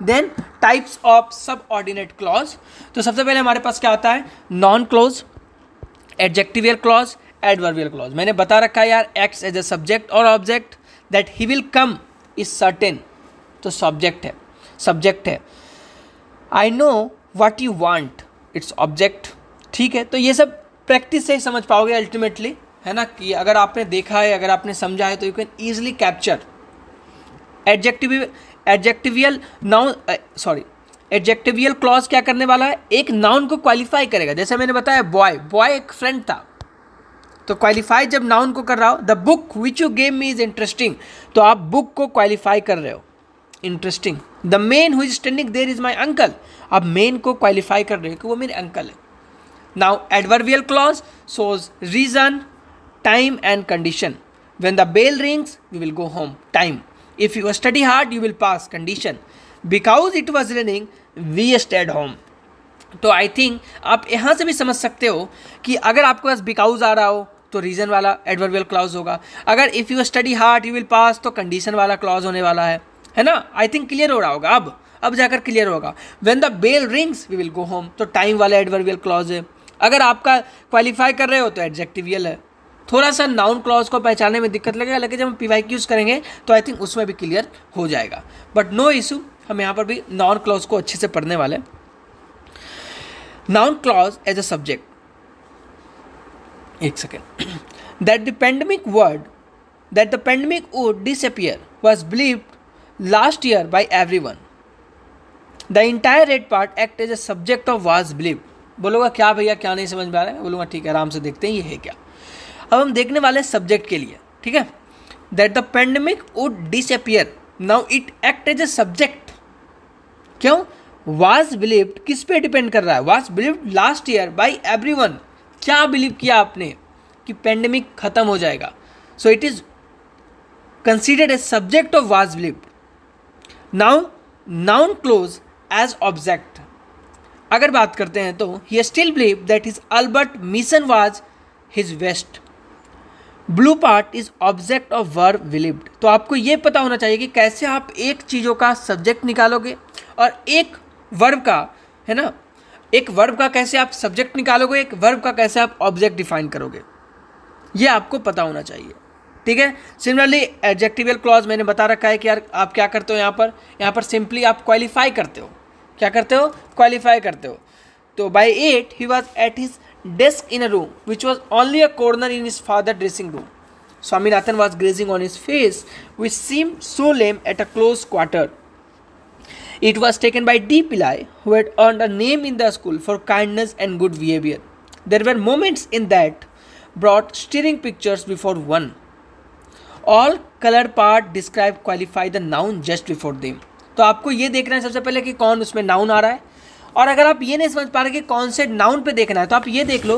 Then types of subordinate clause. तो सबसे पहले हमारे पास क्या आता है, noun clause, adjectival clause, adverbial clause. मैंने बता रखा है यार, एक्ट्स एज ए सब्जेक्ट और object. That he will come is certain, तो सब्जेक्ट है, सब्जेक्ट है। I know what you want, it's object, ठीक है। तो ये सब प्रैक्टिस से ही समझ पाओगे अल्टीमेटली, है ना, कि अगर आपने देखा है, अगर आपने समझा है, तो you can easily capture. Adjectival noun, sorry, adjectival clause क्या करने वाला है, एक नाउन को क्वालिफाई करेगा। जैसे मैंने बताया बॉय, बॉय एक फ्रेंड था, तो क्वालिफाई जब नाउन को कर रहा हो, the book which you gave me is interesting, तो आप बुक को क्वालिफाई कर रहे हो, interesting. The man who is standing there is my uncle, आप मैन को क्वालिफाई कर रहे हो कि वो मेरे अंकल है। Now adverbial clause shows reason, time and condition. When the bell rings, we will go home. Time. If you study hard, you will pass. Condition. Because it was raining, we stayed home. तो I think आप यहाँ से भी समझ सकते हो कि अगर आपके पास बिकॉज आ रहा हो तो रीजन वाला एडवर्बियल क्लॉज होगा, अगर if you study hard you will पास तो कंडीशन वाला क्लॉज होने वाला है ना। आई थिंक क्लियर हो रहा होगा, अब जाकर क्लियर होगा। When the bell rings we will go home, तो टाइम वाला एडवर्बियल क्लॉज है। अगर आपका क्वालिफाई कर रहे हो तो एडजेक्टिवियल है। थोड़ा सा नाउन क्लॉज को पहचानने में दिक्कत लगेगा, लेकिन जब हम PYQ यूज़ करेंगे तो आई थिंक उसमें भी क्लियर हो जाएगा। बट नो इशू, हम यहाँ पर भी नाउन क्लॉज को अच्छे से पढ़ने वाले। Noun clause as a subject, एक second. That the pandemic would disappear was believed last year by everyone. The entire red part act as a subject of was believed. बोलोगा क्या भैया, क्या नहीं समझ में आ रहा है? बोलूँगा ठीक है, आराम से देखते हैं ये है क्या। अब हम देखने वाले सब्जेक्ट के लिए, ठीक है। That the pandemic would disappear, now it act as a subject. क्यों? वाज बिलीव्ड किस पे डिपेंड कर रहा है? Was believed last year by everyone. क्या बिलीव किया आपने कि पेंडेमिक खत्म हो जाएगा? So it is considered as subject of was believed. Now noun clause as object. अगर बात करते हैं तो he still believe that his Albert mission was his best. Blue part is object of verb believed. तो आपको ये पता होना चाहिए कि कैसे आप एक चीज़ों का सब्जेक्ट निकालोगे और एक वर्ब का, है ना, एक वर्ब का कैसे आप सब्जेक्ट निकालोगे, एक वर्ब का कैसे आप ऑब्जेक्ट डिफाइन करोगे, ये आपको पता होना चाहिए। ठीक है। सिमिलरली एडजेक्टिवल क्लॉज मैंने बता रखा है कि यार आप क्या करते हो, यहाँ पर सिंपली आप क्वालिफाई करते हो। क्या करते हो? क्वालिफाई करते हो। तो by 8 he was at his desk in a room which was only a corner in his father's dressing room. Swaminathan was gazing on his face which seemed so lame at a close quarter. It was taken by D. Pillai, who had earned a name in the school for kindness and good behavior. There were moments in that brought stirring pictures before one. All colored part describe qualify the noun just before them. तो आपको ये देखना है सबसे पहले कि कौन उसमें नाउन आ रहा है, और अगर आप ये नहीं समझ पा रहे कि कौन से नाउन पे देखना है तो आप ये देख लो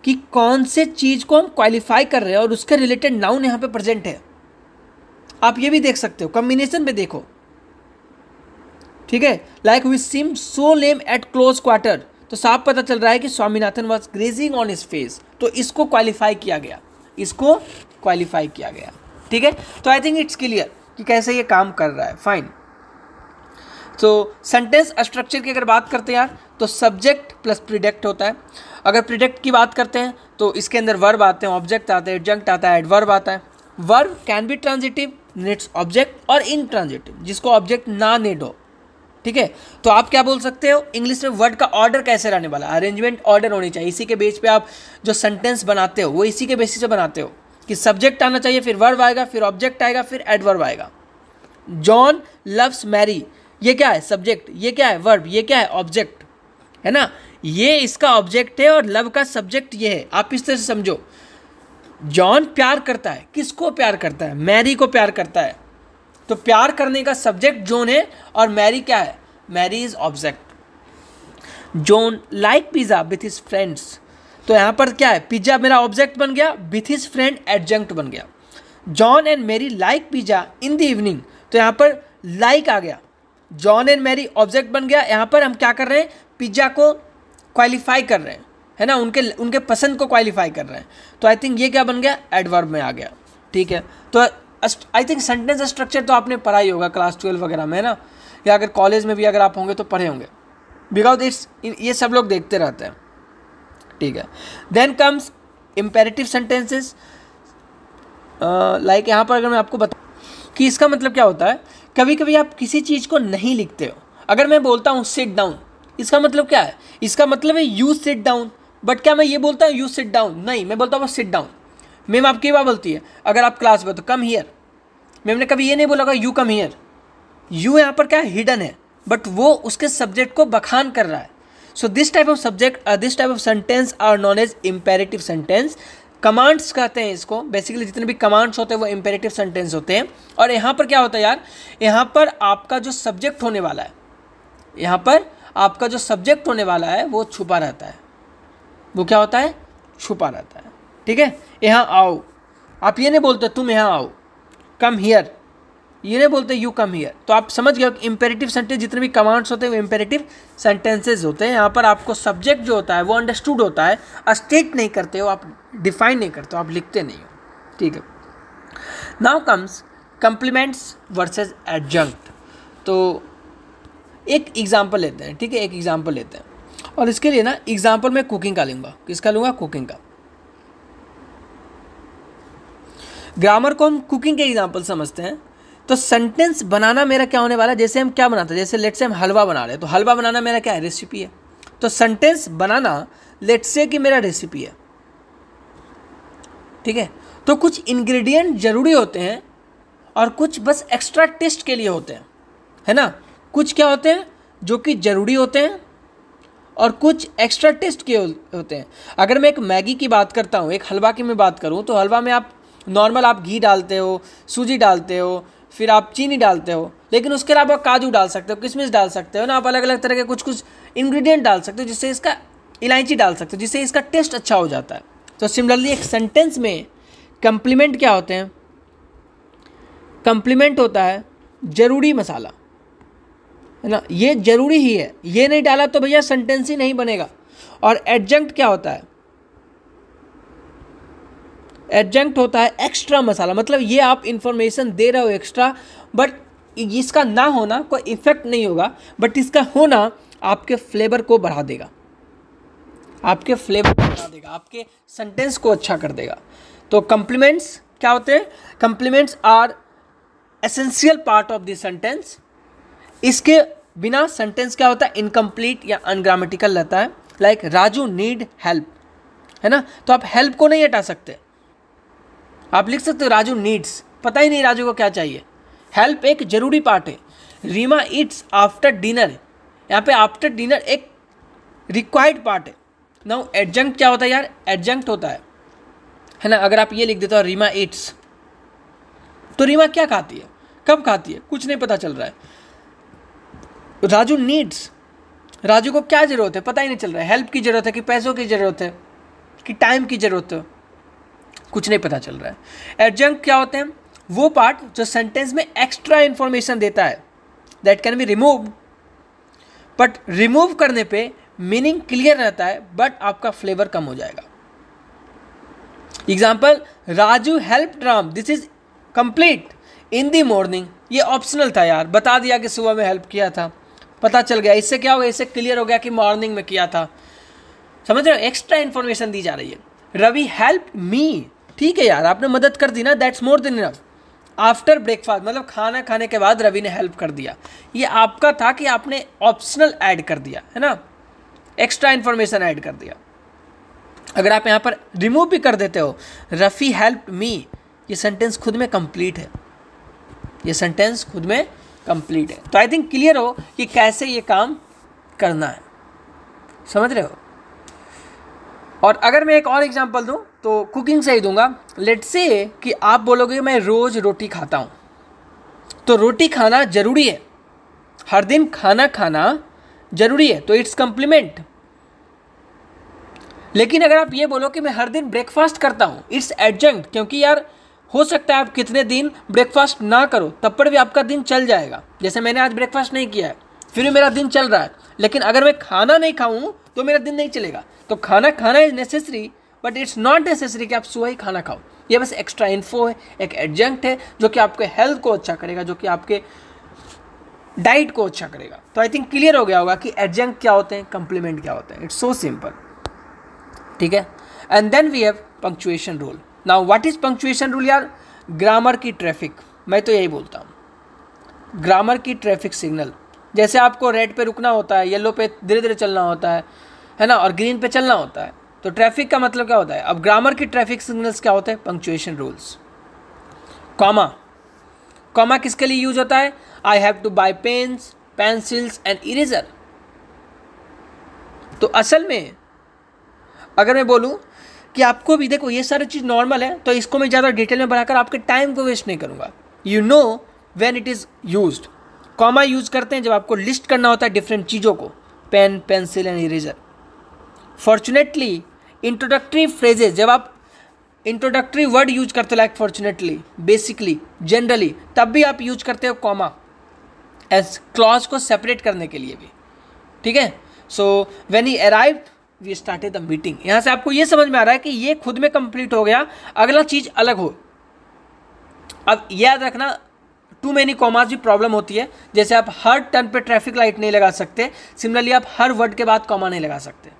कि कौन से चीज़ को हम क्वालिफाई कर रहे हैं और उसके रिलेटेड नाउन यहाँ पे प्रेजेंट है। आप ये भी देख सकते हो, कॉम्बिनेशन पे देखो। ठीक है। Like we seem so lame at close quarter, तो साफ पता चल रहा है कि Swaminathan was grazing on his face, तो इसको क्वालिफाई किया गया, इसको क्वालिफाई किया गया। ठीक है। तो आई थिंक इट्स क्लियर कि कैसे ये काम कर रहा है। फाइन। तो सेंटेंस स्ट्रक्चर की अगर बात करते हैं यार, तो सब्जेक्ट प्लस प्रिडिक्ट होता है। अगर प्रिडिक्ट की बात करते हैं तो इसके अंदर वर्ब आते हैं, ऑब्जेक्ट आता है, एडजंक्ट आता है, एडवर्ब आता है। Verb can be transitive, needs object, और इनट्रांजिटिव जिसको ऑब्जेक्ट ना नीड हो। ठीक है। तो आप क्या बोल सकते हो इंग्लिश में वर्ड का ऑर्डर कैसे रहने वाला, अरेंजमेंट ऑर्डर होनी चाहिए। इसी के बेस पे आप जो सेंटेंस बनाते हो वो इसी के बेसिस पे बनाते हो कि सब्जेक्ट आना चाहिए, फिर वर्ब आएगा, फिर ऑब्जेक्ट आएगा, फिर एडवर्ब आएगा। जॉन लव्स मैरी, ये क्या है? सब्जेक्ट। ये क्या है? वर्ब। ये क्या है? ऑब्जेक्ट, है ना। ये इसका ऑब्जेक्ट है और लव का सब्जेक्ट ये है। आप इस तरह से समझो, जॉन प्यार करता है, किसको प्यार करता है? मैरी को प्यार करता है। तो प्यार करने का सब्जेक्ट जॉन है और मैरी क्या है? Mary is object. John like pizza with his friends, तो यहाँ पर क्या है? पिज्जा मेरा ऑब्जेक्ट बन गया, विथ हिज फ्रेंड एडजंक्ट बन गया। John and Mary like pizza in the evening, तो यहाँ पर लाइक आ गया, जॉन एंड मैरी ऑब्जेक्ट बन गया। यहाँ पर हम क्या कर रहे हैं? पिज्जा को क्वालिफाई कर रहे हैं, है ना, उनके पसंद को क्वालिफाई कर रहे हैं। तो आई थिंक ये क्या बन गया? एडवर्ब में आ गया। ठीक है। तो आई थिंक सेंटेंस स्ट्रक्चर तो आपने पढ़ा ही होगा क्लास 12 वगैरह में, है ना, या अगर कॉलेज में भी अगर आप होंगे तो पढ़े होंगे, बिकॉज ये सब लोग देखते रहते हैं। ठीक है। Then comes imperative sentences. Like यहाँ पर अगर मैं आपको बताऊँ कि इसका मतलब क्या होता है, कभी कभी आप किसी चीज़ को नहीं लिखते हो। अगर मैं बोलता हूँ सिट डाउन, इसका मतलब क्या है? इसका मतलब है यू सिट डाउन, बट क्या मैं ये बोलता हूँ यू सिट डाउन? नहीं, मैं बोलता हूँ सिट डाउन। मैम आपकी बात बोलती है अगर आप क्लास में, तो कम हियर। मैम ने कभी ये नहीं बोला यू कम हियर। यू यहाँ पर क्या है? हिडन है, बट वो उसके सब्जेक्ट को बखान कर रहा है। So this type of subject, this type of sentence are known as imperative sentence. Commands कहते हैं इसको। बेसिकली जितने भी कमांड्स होते हैं वो इम्पेरेटिव सेंटेंस होते हैं। और यहाँ पर क्या होता है यार, यहाँ पर आपका जो सब्जेक्ट होने वाला है, यहाँ पर आपका जो सब्जेक्ट होने वाला है वो छुपा रहता है। वो क्या होता है? छुपा रहता है। ठीक है। यहाँ आओ, आप ये नहीं बोलते तुम यहाँ आओ, कम हियर, ये नहीं बोलते यू कम हियर। तो आप समझ गए कि इम्पेरेटिव सेंटेंस जितने भी कमांड्स होते हैं वो इम्पेरेटिव सेंटेंसेज होते हैं। यहाँ पर आपको सब्जेक्ट जो होता है वो अंडरस्टूड होता है, स्टेट नहीं करते हो आप, डिफाइन नहीं करते हो, आप लिखते नहीं हो। ठीक है। Now comes complements versus adjunct. तो एक एग्जांपल लेते हैं। ठीक है। एक एग्जांपल लेते हैं और इसके लिए ना एग्जांपल मैं कुकिंग का लूँगा। किसका लूँगा? कुकिंग का। ग्रामर को हम कुकिंग के एग्जांपल समझते हैं। तो सेंटेंस बनाना मेरा क्या होने वाला है? जैसे हम क्या बनाते हैं, जैसे लेट्स से हम हलवा बना रहे हैं, तो हलवा बनाना मेरा क्या है? रेसिपी है। तो सेंटेंस बनाना लेट्स से कि मेरा रेसिपी है। ठीक है। तो कुछ इंग्रेडिएंट जरूरी होते हैं और कुछ बस एक्स्ट्रा टेस्ट के लिए होते हैं, है ना। कुछ क्या होते हैं जो कि ज़रूरी होते हैं और कुछ एक्स्ट्रा टेस्ट के होते हैं। अगर मैं एक मैगी की बात करता हूँ, एक हलवा की मैं बात करूँ, तो हलवा में आप नॉर्मल आप घी डालते हो, सूजी डालते हो, फिर आप चीनी डालते हो, लेकिन उसके अलावा काजू डाल सकते हो, किशमिश डाल सकते हो ना, आप अलग अलग तरह के कुछ इंग्रेडिएंट डाल सकते हो, जिससे इसका इलायची डाल सकते हो, जिससे इसका टेस्ट अच्छा हो जाता है। तो सिमिलरली एक सेंटेंस में कंप्लीमेंट क्या होते हैं? कंप्लीमेंट होता है ज़रूरी मसाला, है ना, ये ज़रूरी ही है, ये नहीं डाला तो भैया सेंटेंस ही नहीं बनेगा। और एडजंक्ट क्या होता है? एडजंक्ट होता है एक्स्ट्रा मसाला, मतलब ये आप इंफॉर्मेशन दे रहे हो एक्स्ट्रा, बट इसका ना होना कोई इफेक्ट नहीं होगा, बट इसका होना आपके फ्लेवर को बढ़ा देगा, आपके फ्लेवर को बढ़ा देगा, आपके सेंटेंस को अच्छा कर देगा। तो कम्प्लीमेंट्स क्या होते हैं? Complements are essential part of the sentence. इसके बिना सेंटेंस क्या होता है? इनकम्प्लीट या अनग्रामेटिकल रहता है। लाइक राजू नीड हेल्प, है ना, तो आप हेल्प को नहीं हटा सकते, आप लिख सकते हो राजू नीड्स, पता ही नहीं राजू को क्या चाहिए। हेल्प एक जरूरी पार्ट है। रीमा ईट्स आफ्टर डिनर, यहाँ पे आफ्टर डिनर एक रिक्वायर्ड पार्ट है। नाउ एडजंक्ट क्या होता है यार? एडजंक्ट होता है ना, अगर आप ये लिख देते हो रीमा ईट्स, तो रीमा क्या खाती है, कब खाती है, कुछ नहीं पता चल रहा है। राजू नीड्स, राजू को क्या जरूरत है, पता ही नहीं चल रहा है। हेल्प की जरूरत है कि पैसों की जरूरत है कि टाइम की जरूरत है, कुछ नहीं पता चल रहा है। एडजंक्ट क्या होते हैं? वो पार्ट जो सेंटेंस में एक्स्ट्रा इंफॉर्मेशन देता है, that can be removed, but remove करने पे मीनिंग क्लियर रहता है, बट आपका फ्लेवर कम हो जाएगा। Example, Raju help Ram, this is complete in the morning. ये ऑप्शनल था यार, बता दिया कि सुबह में हेल्प किया था, पता चल गया। इससे क्या होगा? इससे क्लियर हो गया कि मॉर्निंग में किया था। समझ रहे हो? एक्स्ट्रा इंफॉर्मेशन दी जा रही है। रवि हेल्प मी, ठीक है यार, आपने मदद कर दी ना, that's more than enough. After breakfast, मतलब खाना खाने के बाद रवि ने हेल्प कर दिया, ये आपका था कि आपने ऑप्शनल ऐड कर दिया, है ना, एक्स्ट्रा इंफॉर्मेशन ऐड कर दिया। अगर आप यहाँ पर रिमूव भी कर देते हो, रफ़ी हेल्प मी, ये सेंटेंस खुद में कंप्लीट है, ये सेंटेंस खुद में कंप्लीट है। तो आई थिंक क्लियर हो कि कैसे ये काम करना है, समझ रहे हो। और अगर मैं एक और एग्जांपल दूं तो कुकिंग से ही दूंगा। लेट्स से कि आप बोलोगे मैं रोज़ रोटी खाता हूं, तो रोटी खाना जरूरी है, हर दिन खाना खाना जरूरी है, तो इट्स कम्प्लीमेंट। लेकिन अगर आप ये बोलो कि मैं हर दिन ब्रेकफास्ट करता हूं, इट्स एडजंक्ट, क्योंकि यार हो सकता है आप कितने दिन ब्रेकफास्ट ना करो, तब पर भी आपका दिन चल जाएगा। जैसे मैंने आज ब्रेकफास्ट नहीं किया है, फिर भी मेरा दिन चल रहा है, लेकिन अगर मैं खाना नहीं खाऊं तो मेरा दिन नहीं चलेगा। तो खाना खाना is necessary, but it's not necessary कि आप सुबह ही खाना खाओ। ये बस एक्स्ट्रा इन्फो है, एक एडजंक्ट है जो कि आपके हेल्थ को अच्छा करेगा, जो कि आपके डाइट को अच्छा करेगा। तो आई थिंक क्लियर हो गया होगा कि एडजंक्ट क्या होते हैं, कंप्लीमेंट क्या होते हैं। इट्स सो सिंपल, ठीक है। And then we have punctuation rule. Now what is punctuation rule यार? ग्रामर की ट्रैफिक, मैं तो यही बोलता हूँ, ग्रामर की ट्रैफिक सिग्नल। जैसे आपको रेड पे रुकना होता है, येलो पे धीरे धीरे चलना होता है ना, और ग्रीन पे चलना होता है। तो ट्रैफिक का मतलब क्या होता है? अब ग्रामर की ट्रैफिक सिग्नल्स क्या होते हैं? Punctuation rules. कॉमा, कॉमा किसके लिए यूज होता है? I have to buy pens, pencils and eraser. तो असल में अगर मैं बोलूं कि आपको भी देखो ये सारी चीज़ नॉर्मल है, तो इसको मैं ज़्यादा डिटेल में बढ़ाकर आपके टाइम को वेस्ट नहीं करूँगा। You know when it is used. Comma use करते हैं जब आपको लिस्ट करना होता है डिफरेंट चीज़ों को, pen, pencil and eraser. Fortunately, introductory phrases, जब आप इंट्रोडक्टरी वर्ड यूज करते हो, लाइक फॉर्चुनेटली, बेसिकली, जनरली, तब भी आप यूज करते हो कॉमा एज क्लॉज को सेपरेट करने के लिए भी, ठीक है। So when he arrived we started the meeting. यहाँ से आपको ये समझ में आ रहा है कि ये खुद में कंप्लीट हो गया, अगला चीज़ अलग हो। अब याद रखना, टू मेनी कॉमास भी प्रॉब्लम होती है। जैसे आप हर टर्न पे ट्रैफिक लाइट नहीं लगा सकते, सिमिलरली आप हर वर्ड के बाद कॉमा नहीं लगा सकते।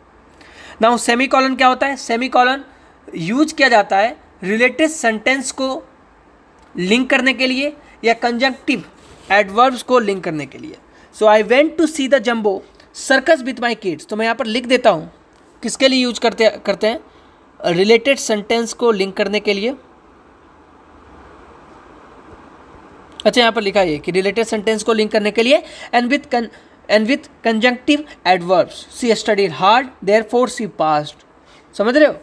नाउ सेमी कॉलन क्या होता है? सेमी कॉलन यूज किया जाता है रिलेटेड सेंटेंस को लिंक करने के लिए या कंजंक्टिव एडवर्ब्स को लिंक करने के लिए। So I went to see the Jumbo Circus with my kids. तो मैं यहाँ पर लिख देता हूँ किसके लिए यूज करते हैं? रिलेटेड सेंटेंस को लिंक करने के लिए। अच्छा, यहाँ पर लिखा है कि रिलेटेड सेंटेंस को लिंक करने के लिए and with conjunctive adverbs. She studied hard therefore she passed. समझ रहे हो?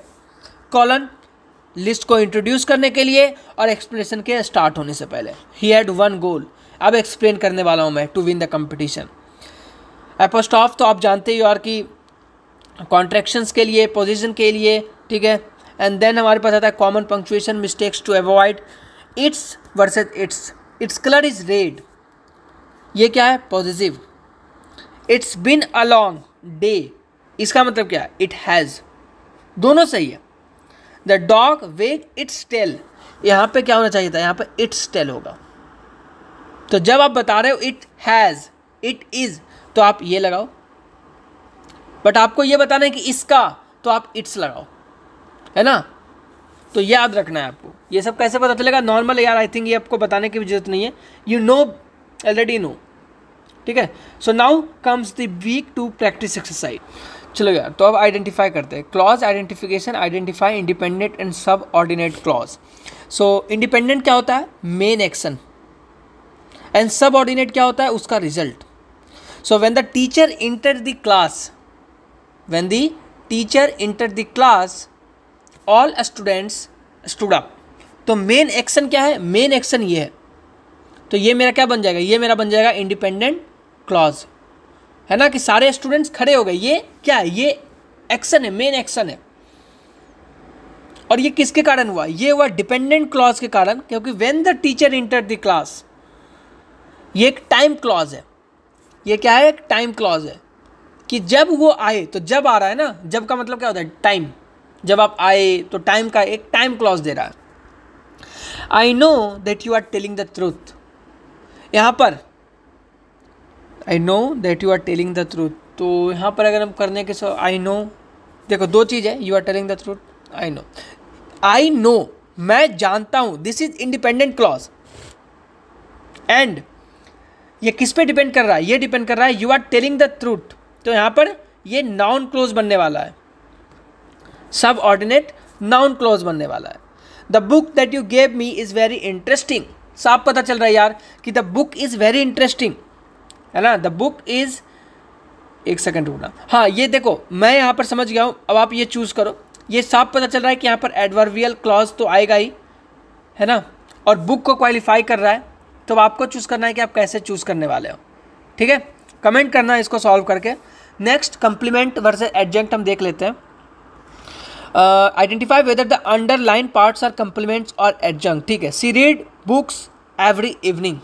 कॉलन लिस्ट को इंट्रोड्यूस करने के लिए और एक्सप्लेनेशन के स्टार्ट होने से पहले। ही हैड वन गोल, अब एक्सप्लेन करने वाला हूँ मैं, to win the competition. Apostrophe तो आप जानते ही हो यार कि कॉन्ट्रैक्शंस के लिए, पोजीशन के लिए, ठीक है। एंड देन हमारे पास आता है common punctuation mistakes to avoid. It's versus its colour is red, ये क्या है? Positive. It's been a long day, इसका मतलब क्या है? इट हैज़, दोनों सही है। The dog wag its tail, यहाँ पे क्या होना चाहिए था, यहाँ पे इट्स टेल होगा। तो जब आप बता रहे हो इट हैज़, इट इज़, तो आप ये लगाओ, बट आपको ये बताना है कि इसका, तो आप इट्स लगाओ, है ना। तो याद रखना है आपको। ये सब कैसे पता चलेगा, नॉर्मल यार, आई थिंक ये आपको बताने की जरूरत नहीं है, यू नो, ऑलरेडी नो, ठीक है। So now comes the week 2 practice exercise. चलो यार, तो अब आइडेंटिफाई करते हैं। Clause identification, identify independent and subordinate clause. So independent क्या होता है, main action, and subordinate क्या होता है, उसका रिजल्ट। So when the teacher enter the class, when the teacher enter the class all students stood up. तो main action क्या है, मेन एक्शन ये है, तो ये मेरा क्या बन जाएगा, ये मेरा बन जाएगा इंडिपेंडेंट क्लॉज, है ना, कि सारे स्टूडेंट्स खड़े हो गए। ये क्या है, ये एक्शन है, मेन एक्शन है। और ये किसके कारण हुआ, ये हुआ डिपेंडेंट क्लॉज के कारण, क्योंकि when the teacher enter the class, ये एक टाइम क्लॉज है। ये क्या है, एक टाइम क्लॉज है, कि जब वो आए, तो जब आ रहा है ना, जब का मतलब क्या होता है, टाइम, जब आप आए, तो टाइम का एक टाइम क्लॉज दे रहा है। I know that you are telling the truth, यहाँ पर I know that you are telling the truth, तो यहाँ पर अगर हम करने के सो आई नो, देखो दो चीज़ है, you are telling the truth, I know, मैं जानता हूँ, this is independent clause. And ये किस पे डिपेंड कर रहा है, ये डिपेंड कर रहा है you are telling the truth, तो यहाँ पर ये नाउन क्लोज बनने वाला है, सब ऑर्डिनेट नाउन क्लोज बनने वाला है। The book that you gave me is very interesting, साफ पता चल रहा है यार कि the book is very interesting, है ना। द बुक इज़, एक सेकंड रुकना, हाँ ये देखो मैं यहाँ पर समझ गया हूँ, अब आप ये चूज़ करो। ये साफ पता चल रहा है कि यहाँ पर एडवर्बियल क्लॉज तो आएगा ही, है ना, और बुक को क्वालिफाई कर रहा है, तो आपको चूज़ करना है कि आप कैसे चूज़ करने वाले हो, ठीक है। कमेंट करना है इसको सॉल्व करके। नेक्स्ट कंप्लीमेंट वर्सेस एडजंक्ट हम देख लेते हैं। Identify whether the underline parts are complements और एडजंक्ट, ठीक है। She read books every evening,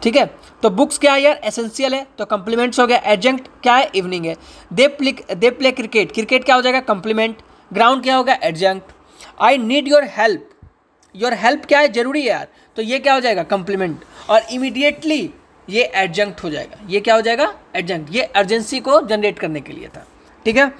ठीक है, तो बुक्स क्या है यार, एसेंशियल है, तो कंप्लीमेंट्स हो गया। एडजंक्ट क्या है, इवनिंग है। दे प्ले क्रिकेट, क्रिकेट क्या हो जाएगा, कंप्लीमेंट। ग्राउंड क्या होगा, adjunct. I need your help, your help क्या है, जरूरी है यार, तो ये क्या हो जाएगा, कंप्लीमेंट। और इमीडिएटली ये एडजंक्ट हो जाएगा, ये क्या हो जाएगा, एडजंक्ट। ये अर्जेंसी को जनरेट करने के लिए था, ठीक है।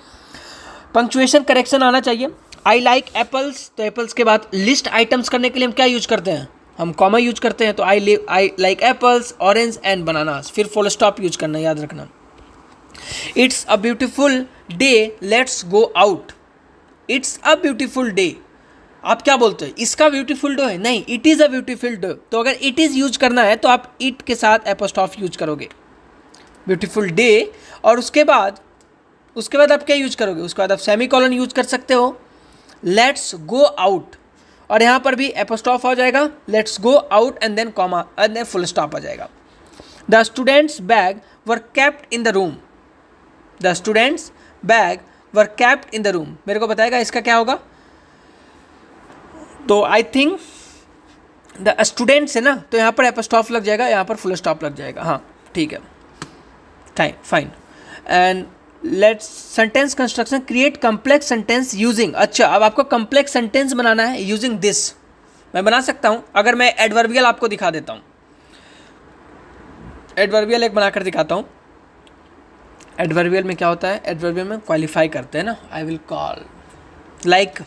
पंक्चुएशन करेक्शन आना चाहिए। आई लाइक एप्पल्स, तो एप्पल्स के बाद लिस्ट आइटम्स करने के लिए हम क्या यूज करते हैं, हम कॉमा यूज करते हैं, तो I like apples, orange and bananas, फिर फुल स्टॉप यूज करना, याद रखना। It's a beautiful day, let's go out. It's a beautiful day, आप क्या बोलते हो, इसका ब्यूटीफुल डे है, नहीं, it is a beautiful day. तो अगर इट इज़ यूज करना है तो आप इट के साथ एपोस्ट्रॉफ यूज करोगे, ब्यूटीफुल डे। और उसके बाद आप क्या यूज करोगे, उसके बाद आप सेमीकोलन यूज कर सकते हो, लेट्स गो आउट, और यहाँ पर भी एपोस्ट्रॉफ हो जाएगा, let's go out and then comma and then full stop आ जाएगा। The students bag were kept in the room, the students bag were kept in the room, मेरे को बताएगा इसका क्या होगा। तो आई थिंक द स्टूडेंट्स है ना, तो यहाँ पर एपोस्ट्रॉफ लग जाएगा, यहाँ पर फुल स्टॉप लग जाएगा, हाँ ठीक है, fine. And let's sentence construction, create complex sentence using, अच्छा अब आपको कम्प्लेक्स सेंटेंस बनाना है यूजिंग दिस। मैं बना सकता हूँ, अगर मैं एडवर्बियल आपको दिखा देता हूँ, एडवर्बियल एक बनाकर दिखाता हूँ। एडवर्बियल में क्या होता है, एडवर्बियल में क्वालिफाई करते हैं ना, आई विल कॉल, लाइक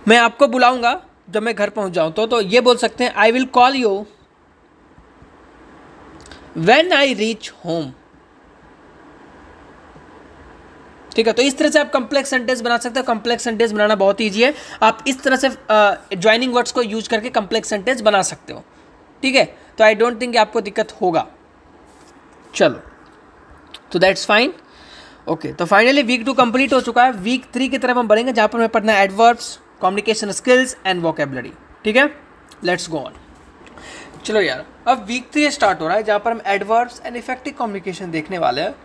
मैं आपको बुलाऊंगा जब मैं घर पहुंच जाऊं, तो ये बोल सकते हैं I will call you when I reach home, ठीक है। तो इस तरह से आप कम्प्लेक्स सेंटेंस बना सकते हो। कम्प्लेक्स सेंटेंस बनाना बहुत ईजी है, आप इस तरह से ज्वाइनिंग वर्ड्स को यूज करके कम्प्लेक्स सेंटेंस बना सकते हो, ठीक है। तो आई डोंट थिंक आपको दिक्कत होगा। चलो, तो दैट्स फाइन, ओके। तो फाइनली वीक 2 कंप्लीट हो चुका है। वीक 3 की तरफ हम बढ़ेंगे, जहाँ पर हमें पढ़ना है adverbs, communication skills and vocabulary, ठीक है। Let's go on. चलो यार, अब वीक 3 स्टार्ट हो रहा है, जहाँ पर हम एडवर्ब्स एंड इफेक्टिव कम्युनिकेशन देखने वाले हैं।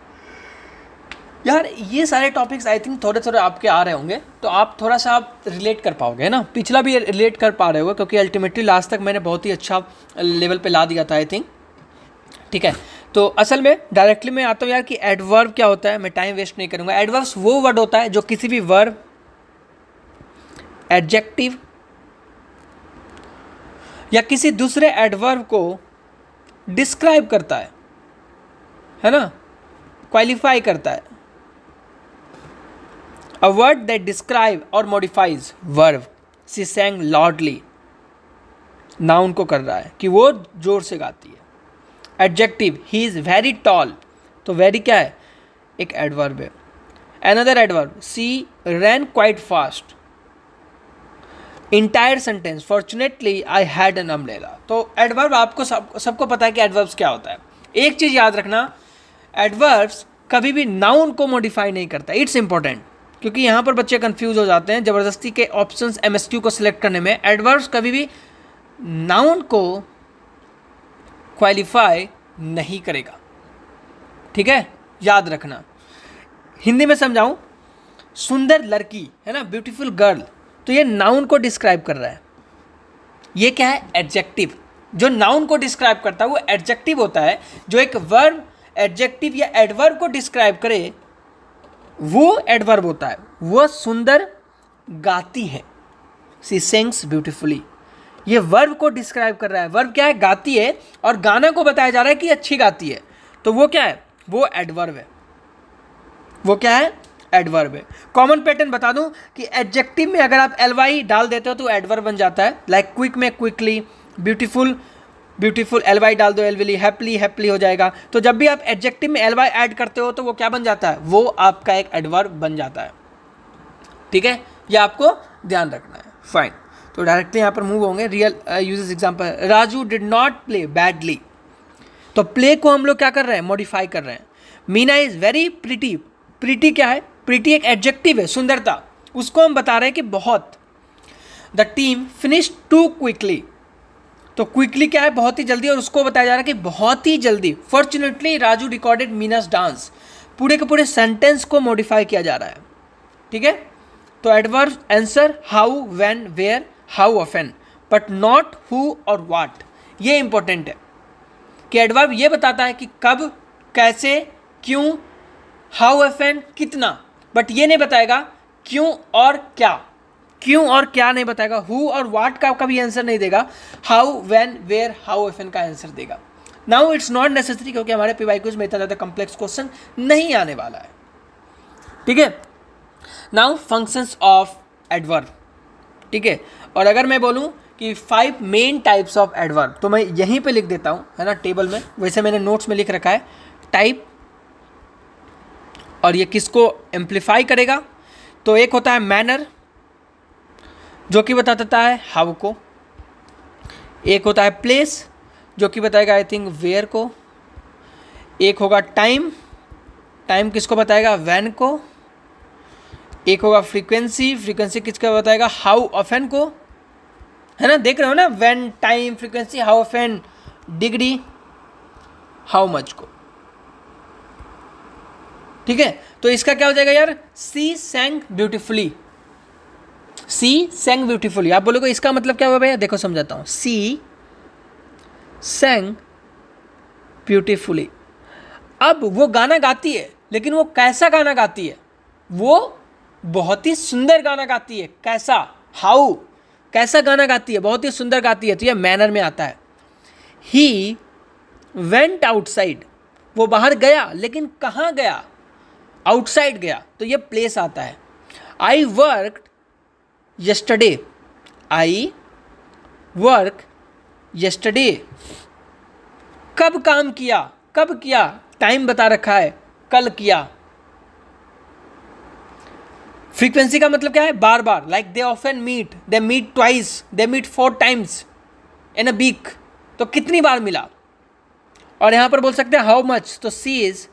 यार ये सारे टॉपिक्स आई थिंक थोड़े थोड़े आपके आ रहे होंगे, तो आप थोड़ा सा आप रिलेट कर पाओगे, है ना। पिछला भी रिलेट कर पा रहे हो, क्योंकि अल्टीमेटली लास्ट तक मैंने बहुत ही अच्छा लेवल पे ला दिया था आई थिंक, ठीक है। तो असल में डायरेक्टली मैं आता हूँ यार कि एडवर्ब क्या होता है, मैं टाइम वेस्ट नहीं करूँगा। एडवर्ब्स वो वर्ड होता है जो किसी भी वर्ब एडजेक्टिव या किसी दूसरे एडवर्ब को डिस्क्राइब करता है ना, क्वालिफाई करता है। अ वर्ड दैट डिस्क्राइब और modifies verb, she sang loudly, noun को कर रहा है कि वो जोर से गाती है। Adjective, he is very tall, तो वेरी क्या है, एक एडवर्ब है। Another adverb, she ran quite fast. Entire sentence, fortunately I had an umbrella. तो एडवर्ब आपको सबको पता है कि एडवर्ब्स क्या होता है। एक चीज याद रखना, एडवर्ब्स कभी भी नाउन को मॉडिफाई नहीं करता। इट्स इंपॉर्टेंट, क्योंकि यहाँ पर बच्चे कंफ्यूज हो जाते हैं जबरदस्ती के ऑप्शंस MSQ को सिलेक्ट करने में। एडवर्ब्स कभी भी नाउन को क्वालिफाई नहीं करेगा, ठीक है, याद रखना। हिंदी में समझाऊं, सुंदर लड़की है ना, ब्यूटीफुल गर्ल, तो ये नाउन को डिस्क्राइब कर रहा है। ये क्या है, एडजेक्टिव। जो नाउन को डिस्क्राइब करता है वो एडजेक्टिव होता है। जो एक वर्ब एडजेक्टिव या एडवर्ब को डिस्क्राइब करे वो एडवर्ब होता है। वो सुंदर गाती है, शी सिंग्स ब्यूटीफुली, ये वर्ब को डिस्क्राइब कर रहा है। वर्ब क्या है, गाती है, और गाना को बताया जा रहा है कि अच्छी गाती है, तो वो क्या है, वो एडवर्ब है। वो क्या है, एडवर्ब है। कॉमन पैटर्न बता दूं कि एडजेक्टिव में अगर आप ly डाल देते हो तो एडवर्ब बन जाता है। लाइक क्विक में क्विकली, ब्यूटीफुल ब्यूटीफुल ly डाल दो, एलविली, हैप्पली हैप्पली हो जाएगा। तो जब भी आप एडजेक्टिव में ly ऐड करते हो तो वो क्या बन जाता है, वो आपका एक एडवर्ब बन जाता है, ठीक है, ये आपको ध्यान रखना है। फाइन, तो डायरेक्टली यहाँ पर मूव होंगे। Real uses example, Raju did not play badly, तो प्ले को हम लोग क्या कर रहे हैं, मॉडिफाई कर रहे हैं। Meena is very pretty, pretty क्या है, प्रिटी एक एडजेक्टिव है, सुंदरता, उसको हम बता रहे हैं कि बहुत। The team finish too quickly, तो क्विकली क्या है, बहुत ही जल्दी, और उसको बताया जा रहा है कि बहुत ही जल्दी। Fortunately Raju recorded Meena's dance, पूरे के पूरे सेंटेंस को मॉडिफाई किया जा रहा है, ठीक है। तो adverb answer how, when, where, how often, but not who और व्हाट। ये इंपॉर्टेंट है कि एडवर्ब ये बताता है कि कब, कैसे, क्यों, हाउ ऑफन, कितना, बट ये नहीं बताएगा क्यों और क्या। क्यों और क्या नहीं बताएगा। हु और व्हाट का कभी आंसर नहीं देगा। How, when, where, how often का आंसर देगा। नाउ इट्स नॉट नेसेसरी, क्योंकि हमारे PYQs में इतना ज़्यादा कॉम्प्लेक्स क्वेश्चन नहीं आने वाला है, ठीक है। नाउ फंक्शंस ऑफ एडवर्ब, ठीक है। और अगर मैं बोलूँ कि 5 मेन टाइप्स ऑफ एडवर्ब, तो मैं यहीं पे लिख देता हूँ, है ना, टेबल में। वैसे मैंने नोट्स में लिख रखा है टाइप, और ये किसको एम्प्लीफाई करेगा। तो एक होता है मैनर, जो कि बता देता है हाउ को। एक होता है प्लेस, जो कि बताएगा आई थिंक वेयर को। एक होगा टाइम, टाइम किसको बताएगा, व्हेन को। एक होगा फ्रीक्वेंसी, फ्रीक्वेंसी किसका बताएगा, हाउ ऑफन को, है ना, देख रहे हो ना, when, time, frequency, how often, degree, how much को, ठीक है। तो इसका क्या हो जाएगा यार, सी sang ब्यूटीफुली, सी sang ब्यूटीफुली। आप बोलोगे इसका मतलब क्या हुआ भैया, देखो समझाता हूँ। सी sang ब्यूटीफुली, अब वो गाना गाती है, लेकिन वो कैसा गाना गाती है, वो बहुत ही सुंदर गाना गाती है। कैसा, हाउ, कैसा गाना गाती है, बहुत ही सुंदर गाती है, तो ये मैनर में आता है। ही वेंट आउटसाइड, वो बाहर गया, लेकिन कहाँ गया, आउटसाइड गया, तो ये प्लेस आता है। I work yesterday, I work yesterday, कब काम किया, कब किया, टाइम बता रखा है, कल किया। फ्रीक्वेंसी का मतलब क्या है, बार बार, like they often meet, they meet twice, they meet 4 times in a week, तो कितनी बार मिला। और यहाँ पर बोल सकते हैं हाउ मच, तो सी इज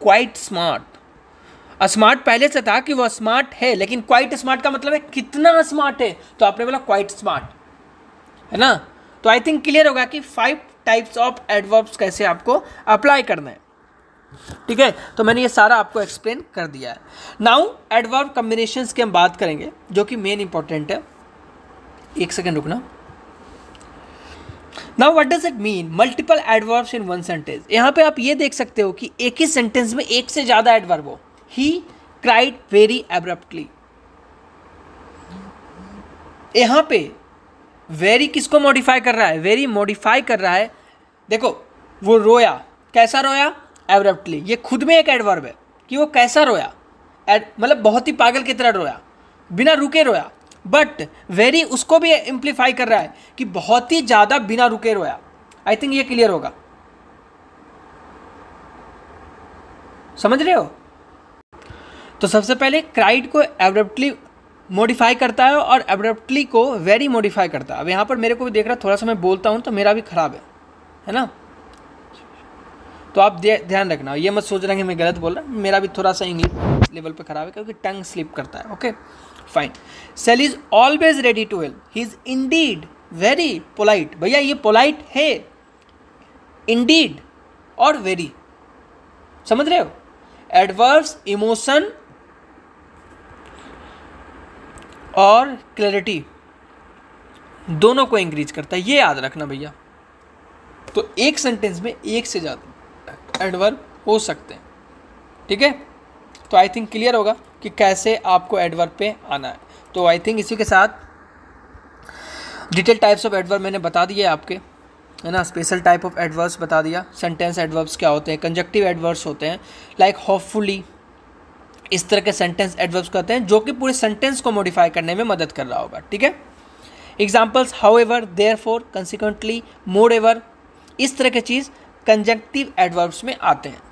क्वाइट स्मार्ट। स्मार्ट पहले से था कि वो स्मार्ट है, लेकिन क्वाइट स्मार्ट का मतलब है कितना स्मार्ट है, तो आपने बोला क्वाइट स्मार्ट, है ना। तो आई थिंक क्लियर होगा कि 5 टाइप्स ऑफ एडवर्ब्स कैसे आपको अप्लाई करना है, ठीक है। तो मैंने ये सारा आपको एक्सप्लेन कर दिया है। नाउ एडवर्ब कॉम्बिनेशंस की हम बात करेंगे, जो कि मेन इंपॉर्टेंट है। एक सेकेंड रुकना। Now what does it mean multiple adverbs in one sentence. यहाँ पे आप ये देख सकते हो कि एक ही सेंटेंस में एक से ज़्यादा एडवर्ब हो। ही क्राइड वेरी एब्रप्टली, यहाँ पे वेरी किसको मॉडिफाई कर रहा है, वेरी मॉडिफाई कर रहा है, देखो वो रोया, कैसा रोया, एब्रप्टली, ये खुद में एक एडवर्ब है कि वो कैसा रोया, मतलब बहुत ही पागल की तरह रोया, बिना रुके रोया, बट वेरी उसको भी इम्प्लीफाई कर रहा है कि बहुत ही ज़्यादा बिना रुके रोया। आई थिंक ये क्लियर होगा, समझ रहे हो। तो सबसे पहले क्राइड को एब्रप्टली मॉडिफाई करता है और एब्रप्टली को वेरी मॉडिफाई करता है। अब यहाँ पर मेरे को भी देख रहा, थोड़ा सा मैं बोलता हूँ तो मेरा भी खराब है ना, तो आप ध्यान रखना, ये मत सोच रहे कि मैं गलत बोल रहा हूँ, मेरा भी थोड़ा सा इंग्लिश लेवल पे खराब है क्योंकि टंग स्लिप करता है। Okay fine. Sal is always ready to help, he is indeed very polite. भैया ये पोलाइट है, इंडीड और वेरी, समझ रहे हो। एडवर्ब्स इमोशन और क्लैरिटी दोनों को इंक्रीज करता है, ये याद रखना भैया। तो एक सेंटेंस में एक से ज़्यादा एडवर्ब हो सकते हैं, ठीक है। तो आई थिंक क्लियर होगा कि कैसे आपको एडवर्ब पे आना है। तो आई थिंक इसी के साथ डिटेल टाइप्स ऑफ एडवर्ब मैंने बता दिए आपके, है ना। स्पेशल टाइप ऑफ एडवर्ब्स बता दिया, सेंटेंस एडवर्ब्स क्या होते हैं, कंजक्टिव एडवर्ब्स होते हैं लाइक होपफुली, इस तरह के सेंटेंस एडवर्ब्स कहते हैं जो कि पूरे सेंटेंस को मॉडिफाई करने में मदद कर रहा होगा, ठीक है। एग्जाम्पल्स हाउएवर, देयरफॉर, कंसिक्वेंटली, मोरएवर, इस तरह के चीज़ कंजक्टिव एडवर्ब्स में आते हैं,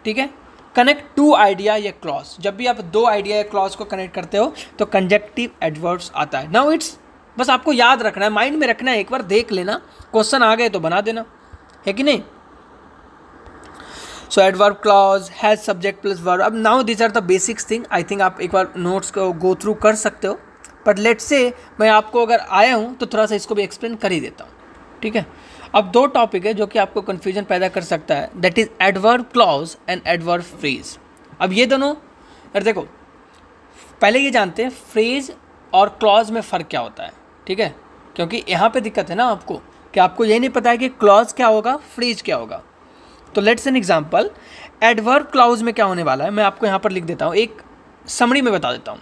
ठीक है। कनेक्ट टू आइडिया या क्लॉज, जब भी आप दो आइडिया या क्लॉज को कनेक्ट करते हो तो कंजक्टिव एडवर्ब्स आता है। नाउ इट्स, बस आपको याद रखना है, माइंड में रखना है, एक बार देख लेना, क्वेश्चन आ गए तो बना देना, है कि नहीं। So adverb clause has subject plus verb. अब now this are the basics thing, I think आप एक बार नोट्स को गो थ्रू कर सकते हो, बट लेट्स से मैं आपको अगर आया हूँ तो थोड़ा सा इसको भी एक्सप्लेन कर ही देता हूँ, ठीक है। अब दो टॉपिक है जो कि आपको कन्फ्यूजन पैदा कर सकता है, that is adverb clause and adverb phrase. अब ये दोनों, अरे देखो पहले ये जानते हैं फ्रेज और क्लॉज में फ़र्क क्या होता है, ठीक है, क्योंकि यहाँ पे दिक्कत है ना आपको कि आपको ये नहीं पता है कि क्लॉज क्या होगा, फ्रेज क्या होगा। तो let's an example, adverb clause में क्या होने वाला है मैं आपको यहाँ पर लिख देता हूँ, एक समरी में बता देता हूँ।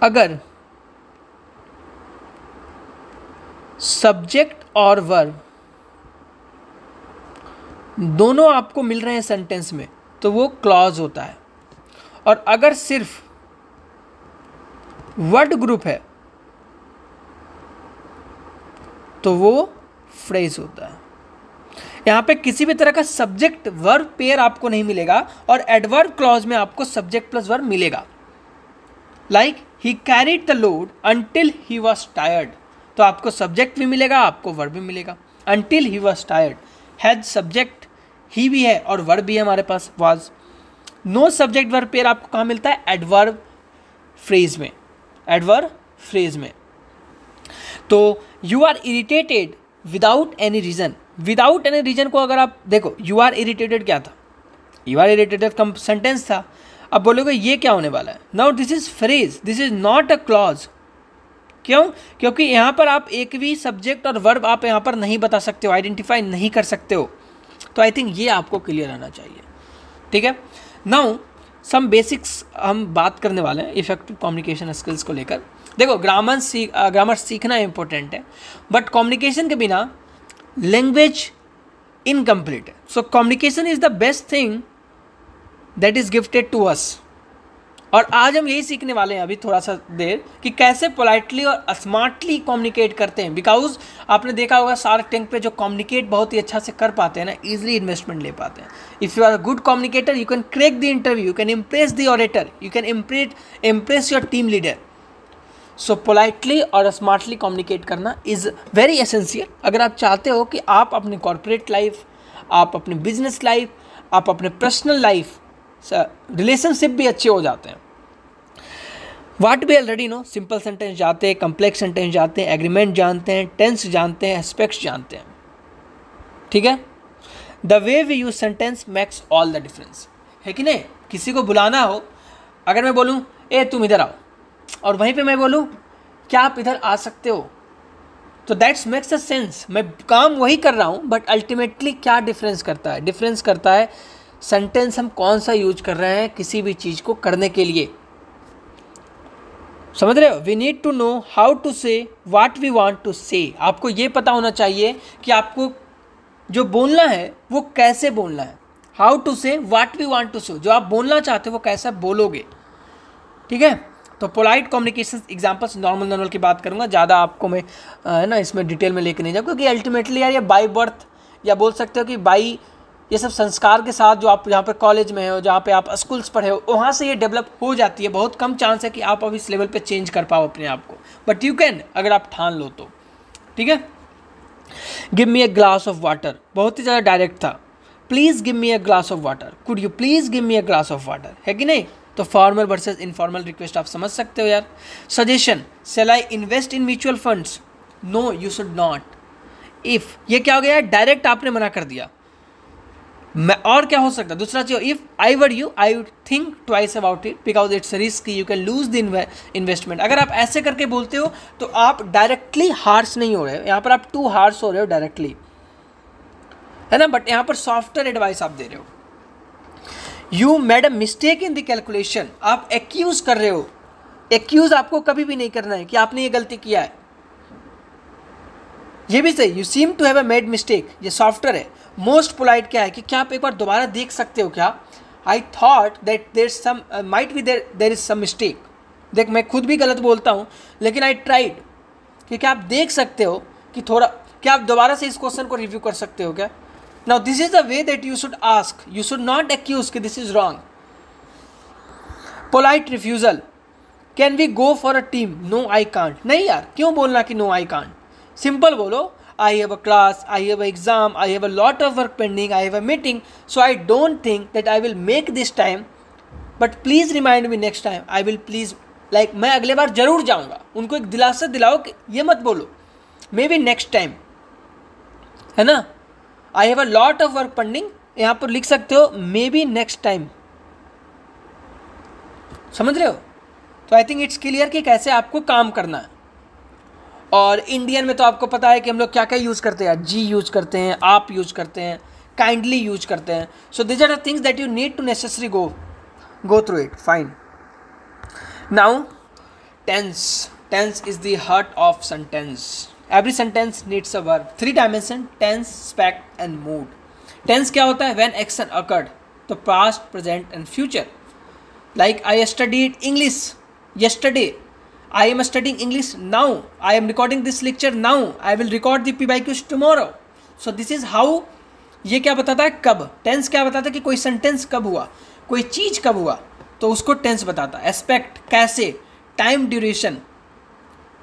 अगर सब्जेक्ट और वर्ब दोनों आपको मिल रहे हैं सेंटेंस में तो वो क्लॉज होता है, और अगर सिर्फ वर्ड ग्रुप है तो वो फ्रेज होता है। यहाँ पे किसी भी तरह का सब्जेक्ट वर्ब पेयर आपको नहीं मिलेगा, और एडवर्ब क्लॉज में आपको सब्जेक्ट प्लस वर्ब मिलेगा। Like he carried the load until he was tired, तो आपको सब्जेक्ट भी मिलेगा, आपको वर्ब भी मिलेगा। Until he was tired, has subject he भी है और वर्ब भी है हमारे पास, was. No subject verb pair आपको कहाँ मिलता है, एडवर्ब फ्रेज में, एडवर्ब फ्रेज में। तो you are irritated without any reason, without any reason को अगर आप देखो, यू आर इरिटेटेड क्या था, यू आर इरिटेटेड कम सेंटेंस था। अब बोलोगे ये क्या होने वाला है, now this is phrase, this is not a clause. क्यों, क्योंकि यहाँ पर आप एक भी सब्जेक्ट और वर्ब आप यहाँ पर नहीं बता सकते हो, आइडेंटिफाई नहीं कर सकते हो। तो आई थिंक ये आपको क्लियर रहना चाहिए, ठीक है। नाउ सम बेसिक्स हम बात करने वाले हैं इफेक्टिव कम्युनिकेशन स्किल्स को लेकर। देखो ग्रामर सीखना इंपॉर्टेंट है, बट कम्युनिकेशन के बिना लैंग्वेज इनकम्प्लीट है। So communication is the best thing that is gifted to us. और आज हम यही सीखने वाले हैं अभी थोड़ा सा देर कि कैसे पोलाइटली और स्मार्टली कम्युनिकेट करते हैं। बिकॉज आपने देखा होगा शार्क टैंक पे जो कम्युनिकेट बहुत ही अच्छा से कर पाते हैं ना, इजीली इन्वेस्टमेंट ले पाते हैं। If you are a good communicator you can crack the interview, you can impress the orator, you can impress your team leader. So politely और स्मार्टली कम्युनिकेट करना इज़ वेरी एसेंशियल अगर आप चाहते हो कि आप अपने कॉर्पोरेट लाइफ, आप अपने बिजनेस लाइफ, आप अपने पर्सनल लाइफ, रिलेशनशिप भी अच्छे हो जाते हैं। What we already know, simple sentence जानते हैं, कम्प्लेक्स सेंटेंस जानते हैं, एग्रीमेंट जानते हैं, टेंस जानते हैं, एस्पेक्ट्स जानते हैं, ठीक है। The way we use sentence makes all the difference, है कि नहीं। किसी को बुलाना हो, अगर मैं बोलूँ ए तुम इधर आओ, और वहीं पे मैं बोलूँ क्या आप इधर आ सकते हो, तो दैट्स मेक्स अ सेंस। मैं काम वही कर रहा हूँ, बट अल्टीमेटली क्या डिफरेंस करता है, डिफरेंस करता है सेंटेंस हम कौन सा यूज कर रहे हैं किसी भी चीज़ को करने के लिए। समझ रहे हो? We need to know how to say what we want to say. आपको ये पता होना चाहिए कि आपको जो बोलना है वो कैसे बोलना है। How to say what we want to से, जो आप बोलना चाहते हो वो कैसा बोलोगे, ठीक है। तो पोलाइट कम्युनिकेशन एग्जाम्पल्स, नॉर्मल की बात करूँगा, ज़्यादा आपको मैं है ना इसमें डिटेल में लेके नहीं जाऊँ, क्योंकि अल्टीमेटली यार ये बाई बर्थ, या बोल सकते हो कि बाई ये सब संस्कार के साथ जो आप यहाँ पे कॉलेज में हो, जहाँ पे आप स्कूल्स पढ़े हो, वहाँ से ये डेवलप हो जाती है। बहुत कम चांस है कि आप अब इस लेवल पे चेंज कर पाओ अपने आप को, बट यू कैन, अगर आप ठान लो तो, ठीक है। Give me a glass of water, बहुत ही ज़्यादा डायरेक्ट था। Please give me a glass of water, could you please give me a glass of water, है कि नहीं। तो फॉर्मल वर्सेस इनफॉर्मल रिक्वेस्ट आप समझ सकते हो यार। Suggestion, shall I invest in mutual funds, no you should not. If, ये क्या हो गया, डायरेक्ट आपने मना कर दिया। मैं, और क्या हो सकता है दूसरा चीज, if I were you I would think twice about it because it's risk, you can lose the investment. अगर आप ऐसे करके बोलते हो तो आप डायरेक्टली हार्श नहीं हो रहे हो, यहाँ पर आप टू हार्श हो रहे हो डायरेक्टली, है ना, बट यहाँ पर सॉफ्टवेयर एडवाइस आप दे रहे हो। You made a mistake in the calculation, आप एक्यूज कर रहे हो। एक्यूज आपको कभी भी नहीं करना है कि आपने ये गलती किया है, ये भी सही। You seem to have a made mistake, ये सॉफ्टवेयर है। मोस्ट पोलाइट क्या है कि क्या आप एक बार दोबारा देख सकते हो क्या, I thought that there some might be there is some mistake. देख, मैं खुद भी गलत बोलता हूँ, लेकिन आई ट्राइड, कि क्या आप देख सकते हो कि थोड़ा, क्या आप दोबारा से इस क्वेश्चन को रिव्यू कर सकते हो क्या। Now this is the way that you should ask, you should not accuse कि this is wrong. Polite refusal, can we go for a team, no I can't. नहीं यार, क्यों बोलना कि नो आई कांट, सिंपल बोलो, I have a class, I have an exam, I have a lot of work pending, I have a meeting, so I don't think that I will make this time, but please remind me next time, I will please, like मैं अगले बार जरूर जाऊँगा। उनको एक दिलासा दिलाओ कि ये मत बोलो मे बी नेक्स्ट टाइम, है ना। I have a lot of work pending, यहाँ पर लिख सकते हो मे बी नेक्स्ट टाइम, समझ रहे हो। तो आई थिंक इट्स क्लियर कि कैसे आपको काम करना है। और इंडियन में तो आपको पता है कि हम लोग क्या क्या यूज़ करते हैं, जी यूज़ करते हैं, आप यूज़ करते हैं, काइंडली यूज करते हैं। So this are the things that you need to necessary go through it, fine. Now tense is the heart of sentence. Every sentence needs a verb, 3 dimension, tense, aspect and mood. Tense क्या होता है, when action occurred, तो past, present and future. Like I studied English yesterday, I am studying English now, I am recording this lecture now, I will record the PYQs tomorrow. So this is how, ये क्या बताता है, कब। Tense क्या बताता है कि कोई सेंटेंस कब हुआ, कोई चीज़ कब हुआ, तो उसको टेंस बताता है। एस्पेक्ट कैसे, टाइम ड्यूरेशन,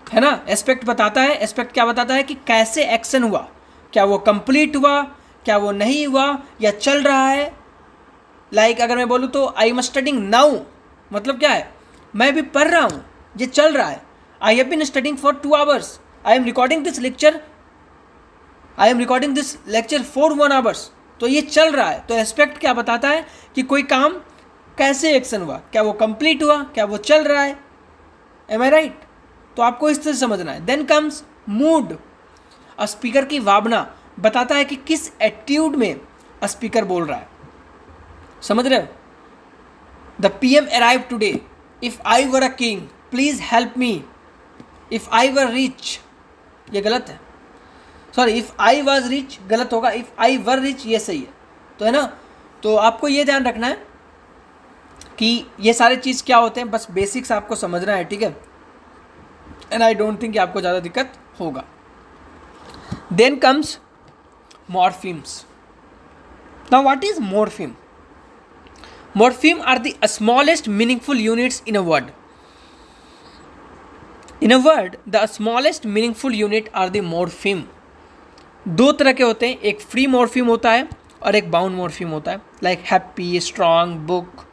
है ना। एस्पेक्ट बताता है, एस्पेक्ट क्या बताता है कि कैसे एक्शन हुआ, क्या वो कंप्लीट हुआ, क्या वो नहीं हुआ, या चल रहा है। लाइक अगर मैं बोलूँ तो आई एम स्टडिंग नाउ, मतलब क्या है, मैं भी पढ़ रहा हूँ, ये चल रहा है। I have been studying for 2 hours, I am recording this lecture for 1 hour, तो ये चल रहा है। तो एस्पेक्ट क्या बताता है कि कोई काम कैसे एक्शन हुआ, क्या वो कंप्लीट हुआ, क्या वो चल रहा है। एम आई राइट। तो आपको इस तरह से समझना है। Then comes mood. स्पीकर की भावना बताता है कि किस एटीट्यूड में स्पीकर बोल रहा है, समझ रहे हो। The PM arrived today, if I were a king please help me, if I were rich, ये गलत है, sorry if I was rich गलत होगा, if I were rich ये सही है, तो है ना। तो आपको ये ध्यान रखना है कि ये सारे चीज़ क्या होते हैं, बस बेसिक्स आपको समझना है, ठीक है। एंड आई डोंट थिंक कि आपको ज़्यादा दिक्कत होगा। Then comes morphemes. Now what is morpheme? Morpheme are the smallest meaningful units in a word. In a word, the smallest meaningful unit are the morpheme. 2 तरह के होते हैं, एक फ्री मॉर्फीम होता है और एक बाउंड मॉर्फीम होता है। लाइक हैप्पी, स्ट्रांग, बुक,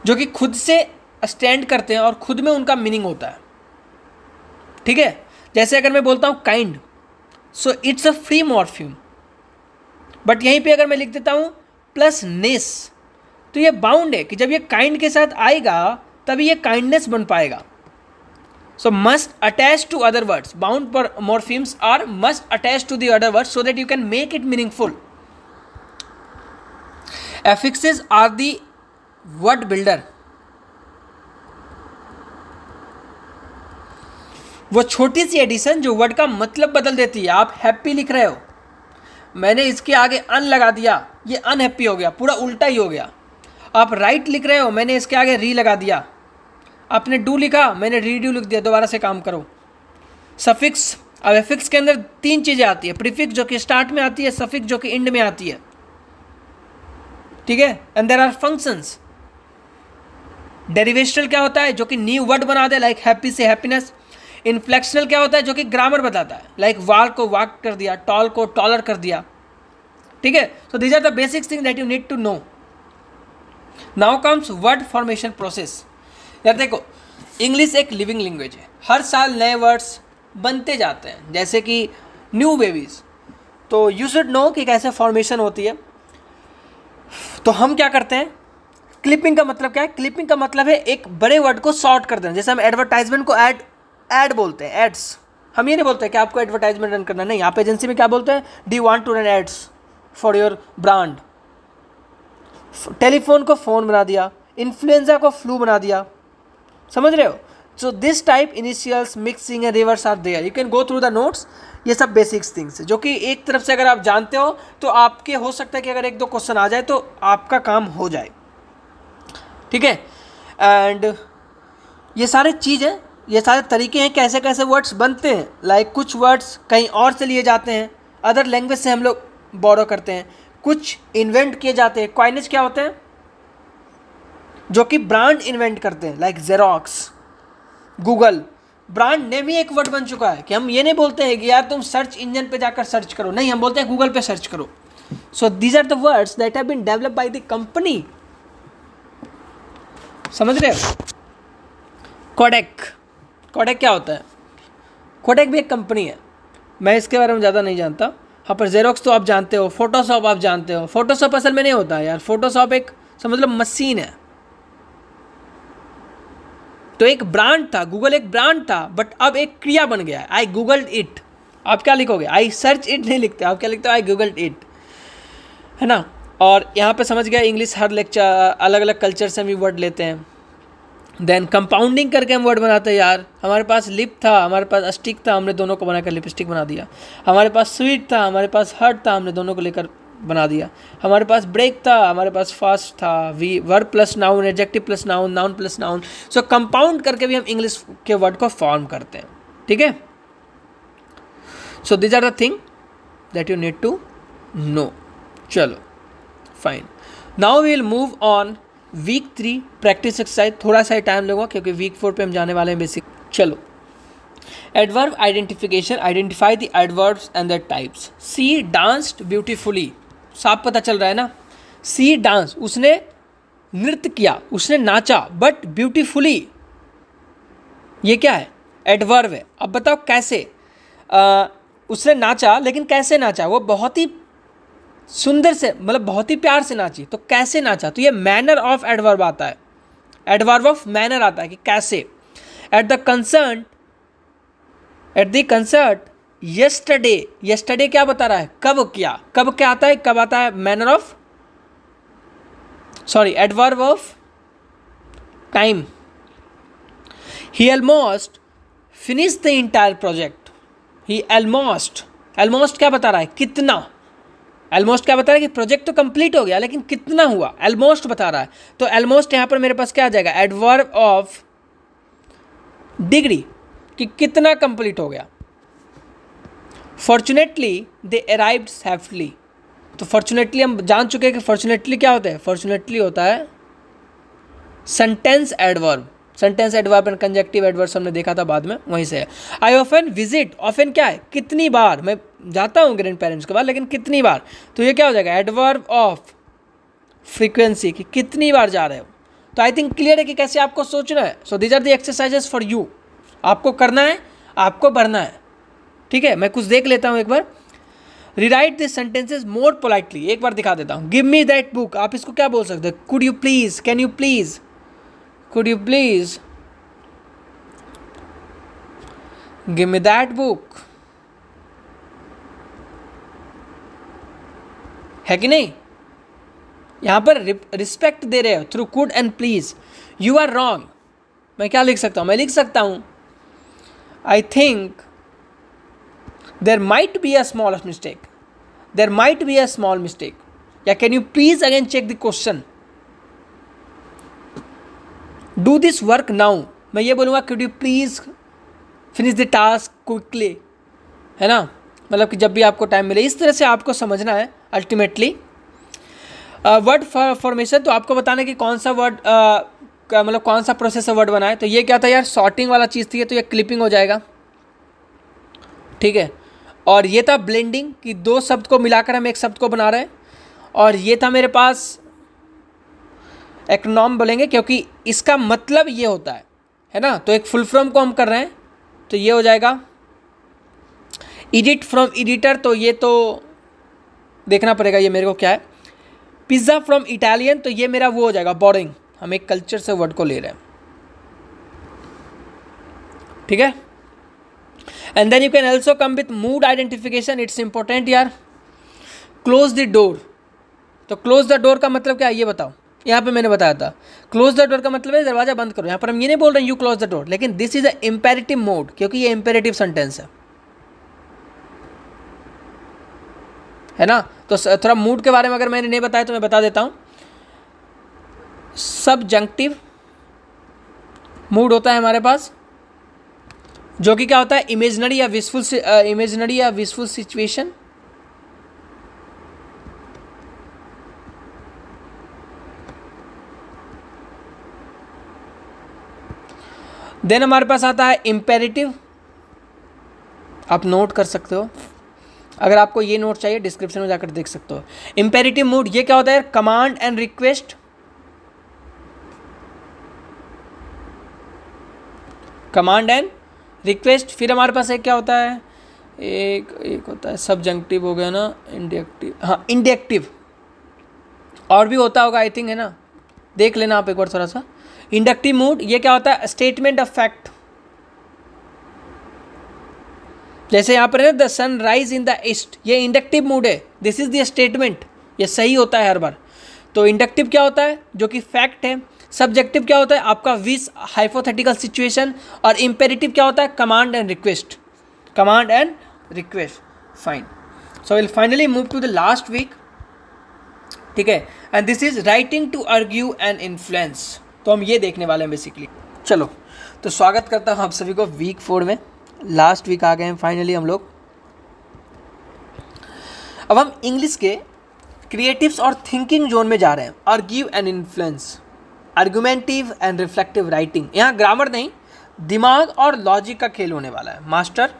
जो कि खुद से स्टैंड करते हैं और खुद में उनका मीनिंग होता है, ठीक है। जैसे अगर मैं बोलता हूँ kind, so it's a free morpheme, but यहीं पे अगर मैं लिख देता हूँ प्लस नेस, तो ये बाउंड है कि जब ये काइंड के साथ आएगा तभी ये काइंडनेस बन पाएगा। So must attach to other words, bound पर morphemes are must attach to the other words so that you can make it meaningful. Affixes are the word builder. वो छोटी सी एडिशन जो वर्ड का मतलब बदल देती है। आप हैप्पी लिख रहे हो, मैंने इसके आगे अन लगा दिया, ये अनहैप्पी हो गया, पूरा उल्टा ही हो गया। आप राइट लिख रहे हो, मैंने इसके आगे री लगा दिया। आपने डू लिखा, मैंने रीडू लिख दिया। दोबारा से काम करो। सफिक्स, अब एफिक्स के अंदर 3 चीज़ें आती है, प्रीफिक्स जो कि स्टार्ट में आती है, सफिक्स जो कि एंड में आती है, ठीक है। And there are functions. Derivational क्या होता है, जो कि न्यू वर्ड बना दे, लाइक हैप्पी से हैप्पीनेस। इन्फ्लेक्शनल क्या होता है, जो कि ग्रामर बताता है, लाइक वाल को वाक कर दिया, टॉल को टॉलर कर दिया, ठीक है। So these are the basic thing that you need to know. Now comes word formation process. यार देखो, इंग्लिश एक लिविंग लैंग्वेज है, हर साल नए वर्ड्स बनते जाते हैं, जैसे कि न्यू बेबीज। तो यू शुड नो कि कैसे फॉर्मेशन होती है। तो हम क्या करते हैं, क्लिपिंग का मतलब क्या है, क्लिपिंग का मतलब है एक बड़े वर्ड को शॉर्ट कर देना। जैसे हम एडवर्टाइजमेंट को ऐड बोलते हैं, एड्स। हम ये नहीं बोलते कि आपको एडवर्टाइजमेंट रन करना, नहीं। आप एजेंसी में क्या बोलते हैं, do you want to run ads for your brand. Telephone को फोन बना दिया, इन्फ्लुएंजा को फ्लू बना दिया, समझ रहे हो। So this type initials, mixing and reverse are there, you can go through the notes. ये सब बेसिक्स थिंग्स है जो कि एक तरफ से अगर आप जानते हो तो आपके हो सकता है कि अगर 1-2 क्वेश्चन आ जाए तो आपका काम हो जाए, ठीक है। एंड ये सारे चीज़ें, ये सारे तरीके हैं कैसे कैसे वर्ड्स बनते हैं। लाइक कुछ वर्ड्स कहीं और से लिए जाते हैं, अदर लैंग्वेज से हम लोग बोरो करते हैं, कुछ इन्वेंट किए जाते हैं। कॉइनेज क्या होते हैं, जो कि ब्रांड इन्वेंट करते हैं, like Xerox, Google. Brand name ही एक वर्ड बन चुका है कि हम ये नहीं बोलते हैं कि यार तुम सर्च इंजन पे जाकर सर्च करो, नहीं, हम बोलते हैं गूगल पे सर्च करो। So these are the words that have been developed by the company, समझ रहे हो। कोडेक, कोडेक क्या होता है, कोडेक भी एक कंपनी है, मैं इसके बारे में ज़्यादा नहीं जानता। हाँ, पर जेरोक्स तो आप जानते हो, फोटोशॉप आप जानते हो। फोटोशॉप असल में नहीं होता है यार, फोटोशॉप एक समझ लो मशीन है। तो एक ब्रांड था, गूगल एक ब्रांड था, बट अब एक क्रिया बन गया है, आई गूगल्ड इट। आप क्या लिखोगे, आई सर्च इट नहीं लिखते, आप क्या लिखते हो, आई गूगल्ड इट, है ना। और यहाँ पे समझ गया, इंग्लिश हर लेक्चर अलग अलग कल्चर से हम भी वर्ड लेते हैं। देन कंपाउंडिंग करके हम वर्ड बनाते हैं। यार हमारे पास लिप था, हमारे पास स्टिक था, हमने दोनों को बनाकर लिपस्टिक बना दिया। हमारे पास स्वीट था, हमारे पास हर्ट था, हमने दोनों को लेकर बना दिया। हमारे पास ब्रेक था, हमारे पास फास्ट था। Verb plus noun, adjective plus noun, noun plus noun. सो कंपाउंड करके भी हम इंग्लिश के वर्ड को फॉर्म करते हैं, ठीक है। So this are the thing that you need to know. चलो fine, now we will move on week 3 practice exercise. थोड़ा सा टाइम लगेगा क्योंकि वीक 4 पे हम जाने वाले हैं बेसिक। चलो, adverb identification, identify the adverbs and their types. She danced beautifully, साफ पता चल रहा है ना। सी डांस, उसने नृत्य किया, उसने नाचा, बट ब्यूटीफुली ये क्या है, एडवर्ब है। अब बताओ कैसे। उसने नाचा, लेकिन कैसे नाचा, वो बहुत ही सुंदर से, मतलब बहुत ही प्यार से नाची, तो कैसे नाचा, तो ये मैनर ऑफ एडवर्ब आता है, एडवर्ब ऑफ मैनर आता है कि कैसे। At the concert yesterday, yesterday क्या बता रहा है, कब किया, कब क्या आता है, कब आता है, manner of, sorry, adverb of time. He almost finish the entire project. He almost, almost क्या बता रहा है, कितना। ऑलमोस्ट क्या बता रहा है कि प्रोजेक्ट तो कंप्लीट हो गया, लेकिन कितना हुआ, ऑलमोस्ट बता रहा है। तो ऑलमोस्ट यहाँ पर मेरे पास क्या आ जाएगा, एडवर्ब ऑफ डिग्री, कि कितना कंप्लीट हो गया। फॉर्चुनेटली दे अराइव्ड सेफली, तो फॉर्चुनेटली हम जान चुके हैं कि फॉर्चुनेटली क्या होता है, फॉर्चुनेटली होता है sentence adverb. Sentence adverb and conjunctive adverb हमने देखा था बाद में, वहीं से है। आई ऑफन विजिट, ऑफन क्या है, कितनी बार मैं जाता हूँ ग्रैंड पेरेंट्स के बाद, लेकिन कितनी बार, तो ये क्या हो जाएगा, एडवर्ब ऑफ फ्रीक्वेंसी, कि कितनी बार जा रहे हो। तो आई थिंक क्लियर है कि कैसे आपको सोचना है। So these are the exercises for you, आपको करना है, आपको बढ़ना है, ठीक है। मैं कुछ देख लेता हूँ एक बार। Rewrite this sentences more politely, एक बार दिखा देता हूँ। गिव मी दैट बुक, आप इसको क्या बोल सकते हो, could you please, can you please, could you please give me that book, है कि नहीं। यहां पर रिस्पेक्ट दे रहे हो through could and please. You are wrong, मैं क्या लिख सकता हूं, मैं लिख सकता हूं I think there might be a small mistake, there might be a small mistake, या can you please again check the question, do this work now, मैं ये बोलूँगा could you please finish the task quickly, है ना, मतलब कि जब भी आपको टाइम मिले, इस तरह से आपको समझना है अल्टीमेटली। वर्ड फॉर्मेशन, तो आपको बताना कि कौन सा वर्ड मतलब कौन सा प्रोसेस से वर्ड बनाए। तो ये क्या था यार, सॉर्टिंग वाला चीज़ थी, तो ये क्लिपिंग हो जाएगा, ठीक है। और ये था ब्लेंडिंग, कि दो शब्द को मिलाकर हम एक शब्द को बना रहे हैं। और ये था मेरे पास एक्रोनॉम बोलेंगे, क्योंकि इसका मतलब ये होता है ना। तो एक फुल फॉर्म को हम कर रहे हैं, तो ये हो जाएगा एडिट फ्रॉम एडिटर, तो ये तो देखना पड़ेगा ये मेरे को क्या है। पिज़्ज़ा फ्रॉम इटालियन, तो ये मेरा वो हो जाएगा बोरिंग, हम एक कल्चर से वर्ड को ले रहे हैं, ठीक है। And then you can also come with mood identification, it's important यार। क्लोज द डोर, तो क्लोज द डोर का मतलब क्या है ये बताओ। यहाँ पे मैंने बताया था क्लोज द डोर का मतलब है दरवाजा बंद करो। यहाँ पर हम ये नहीं बोल रहे हैं यू क्लोज द डोर, लेकिन this is a imperative mode, क्योंकि ये इंपेरेटिव सेंटेंस है ना। तो थोड़ा मूड के बारे में अगर मैंने नहीं बताया तो मैं बता देता हूँ। सबजंक्टिव मूड होता है हमारे पास, जो कि क्या होता है, इमेजिनरी या विशफुल सिचुएशन। देन हमारे पास आता है इंपेरेटिव, आप नोट कर सकते हो, अगर आपको ये नोट चाहिए डिस्क्रिप्शन में जाकर देख सकते हो। इंपेरेटिव मूड ये क्या होता है, command and request, command and request. फिर हमारे पास एक क्या होता है, एक होता है सबजंक्टिव हो गया ना, इंडक्टिव, हाँ इंडक्टिव, और भी होता होगा आई थिंक, है ना, देख लेना आप एक बार थोड़ा सा। इंडक्टिव मूड ये क्या होता है, स्टेटमेंट ऑफ फैक्ट, जैसे यहाँ पर है the sun rise in the east, ये इंडक्टिव मूड है, दिस इज द स्टेटमेंट, ये सही होता है हर बार। तो इंडक्टिव क्या होता है, जो कि फैक्ट है। सब्जेक्टिव क्या होता है, आपका विश, हाइपोथेटिकल सिचुएशन। और इंपेरेटिव क्या होता है, command and request, command and request. Fine, so will finally move to the last week, ठीक है। And this is writing to argue and influence, तो हम ये देखने वाले हैं बेसिकली। चलो, तो स्वागत करता हूँ आप सभी को वीक 4 में, लास्ट वीक आ गए हैं फाइनली हम लोग। अब हम इंग्लिश के क्रिएटिव्स और थिंकिंग जोन में जा रहे हैं। Argue and influence, argumentative and reflective writing, यहाँ ग्रामर नहीं, दिमाग और लॉजिक का खेल होने वाला है। Master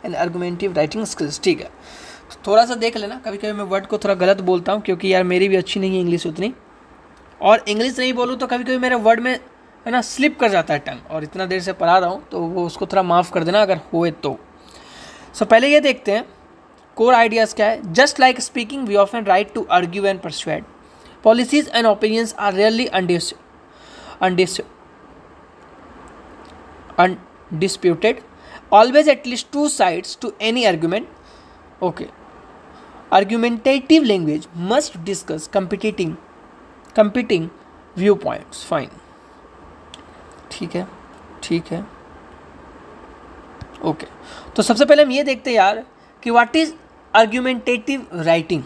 and argumentative writing skills, ठीक है। तो थोड़ा सा देख लेना, कभी कभी मैं वर्ड को थोड़ा गलत बोलता हूँ, क्योंकि यार मेरी भी अच्छी नहीं है इंग्लिश उतनी, और इंग्लिश नहीं बोलूँ तो कभी कभी मेरे वर्ड में है ना स्लिप कर जाता है टंग, और इतना देर से पढ़ा रहा हूँ तो वो उसको थोड़ा माफ़ कर देना अगर होए तो। सो पहले ये देखते हैं कोर आइडियाज़ क्या है। Just like speaking we often write to argue and persuade, policies and opinions are rarely undisputed, always at least two sides to any argument. Okay, argumentative language must discuss competing viewpoints. Fine, ठीक है okay. तो सबसे पहले हम ये देखते हैं यार कि व्हाट इज आर्ग्यूमेंटेटिव राइटिंग,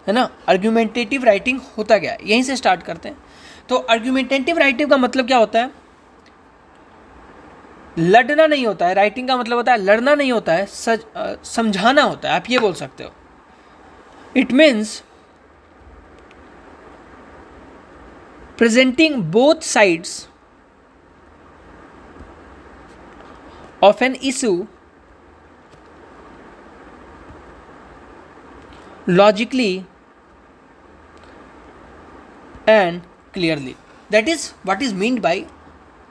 है ना। आर्ग्यूमेंटेटिव राइटिंग होता क्या है, यहीं से स्टार्ट करते हैं। तो आर्ग्यूमेंटेटिव राइटिंग का मतलब क्या होता है, लड़ना नहीं होता है। राइटिंग का मतलब होता है लड़ना नहीं होता है, समझाना होता है, आप ये बोल सकते हो। It means presenting both sides of an issue logically and clearly. That is what is meant by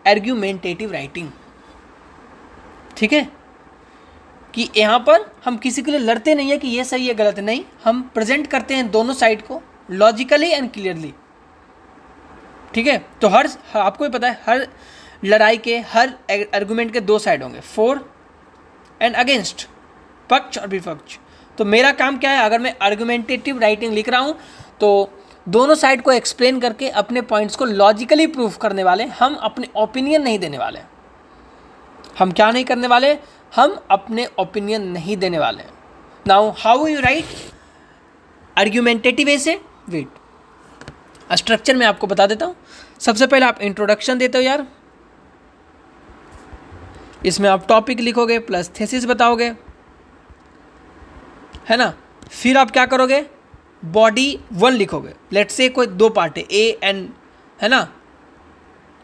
argumentative writing. ठीक है, कि यहाँ पर हम किसी के लिए लड़ते नहीं है कि ये सही है गलत नहीं, हम प्रेजेंट करते हैं दोनों साइड को लॉजिकली एंड क्लियरली, ठीक है। तो हर आपको ही पता है हर लड़ाई के, हर आर्गुमेंट के दो साइड होंगे, फॉर एंड अगेंस्ट, पक्ष और विपक्ष। तो मेरा काम क्या है, अगर मैं आर्गुमेंटेटिव राइटिंग लिख रहा हूँ तो दोनों साइड को एक्सप्लेन करके अपने पॉइंट्स को लॉजिकली प्रूफ करने वाले, हम अपने ओपिनियन नहीं देने वाले। हम क्या नहीं करने वाले, हम अपने ओपिनियन नहीं देने वाले हैं। Now how you right argumentative ऐसे, वेट स्ट्रक्चर में आपको बता देता हूँ। सबसे पहले आप इंट्रोडक्शन देते हो यार, इसमें आप टॉपिक लिखोगे प्लस थीसिस बताओगे, है ना। फिर आप क्या करोगे, बॉडी 1 लिखोगे। लेट्स से कोई 2 पार्ट है ए एंड, है ना,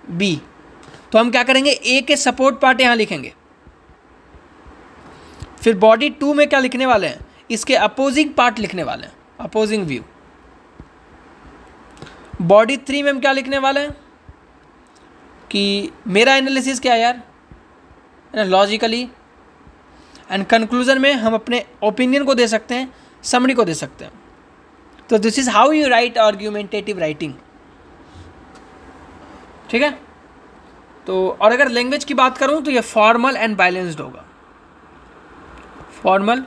बी, तो हम क्या करेंगे, ए के सपोर्ट पार्ट यहाँ लिखेंगे। फिर बॉडी 2 में क्या लिखने वाले हैं, इसके अपोजिंग पार्ट लिखने वाले हैं, अपोजिंग व्यू। बॉडी 3 में हम क्या लिखने वाले हैं कि मेरा एनालिसिस क्या है यार, है ना, लॉजिकली। एंड कंक्लूजन में हम अपने ओपिनियन को दे सकते हैं, समरी को दे सकते हैं। तो this is how you right argumentative writing, ठीक है। तो और अगर लैंग्वेज की बात करूं तो ये फॉर्मल एंड बैलेंस्ड होगा, फॉर्मल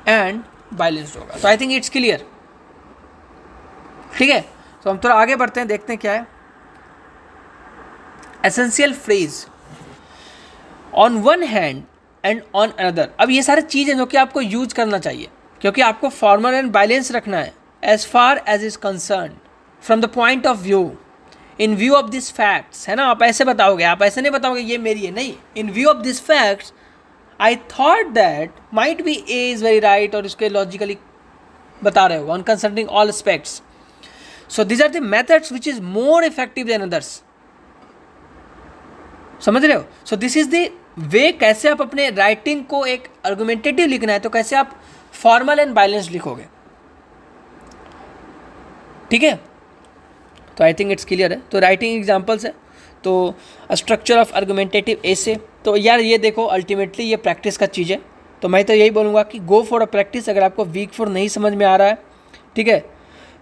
एंड बैलेंस्ड होगा। तो आई थिंक इट्स क्लियर, ठीक है। तो हम थोड़ा आगे बढ़ते हैं, देखते हैं क्या है। Essential phrase on one hand and on another. अब ये सारी चीज़ें जो कि आपको यूज करना चाहिए, क्योंकि आपको फॉर्मल एंड बैलेंस रखना है as far as is concern from the point of view, in view of this facts, है ना। आप ऐसे बताओगे, आप ऐसे नहीं बताओगे ये मेरी है, नहीं, in view of this facts I thought that might be a is very right, और उसके लॉजिकली बता रहे हो on consulting all aspects. So these are the methods which is more effective than others, समझ रहे हो। So this is the way कैसे आप अपने राइटिंग को एक आर्गुमेंटेटिव लिखना है, तो कैसे आप फॉर्मल एंड बैलेंस लिखोगे, ठीक है। तो आई थिंक इट्स क्लियर है। तो राइटिंग एग्जांपल्स है, तो स्ट्रक्चर ऑफ आर्गुमेंटेटिव ऐसे, तो यार ये देखो अल्टीमेटली ये प्रैक्टिस का चीज़ है। तो मैं तो यही बोलूँगा कि गो फॉर अ प्रैक्टिस। अगर आपको वीक 4 नहीं समझ में आ रहा है, ठीक है,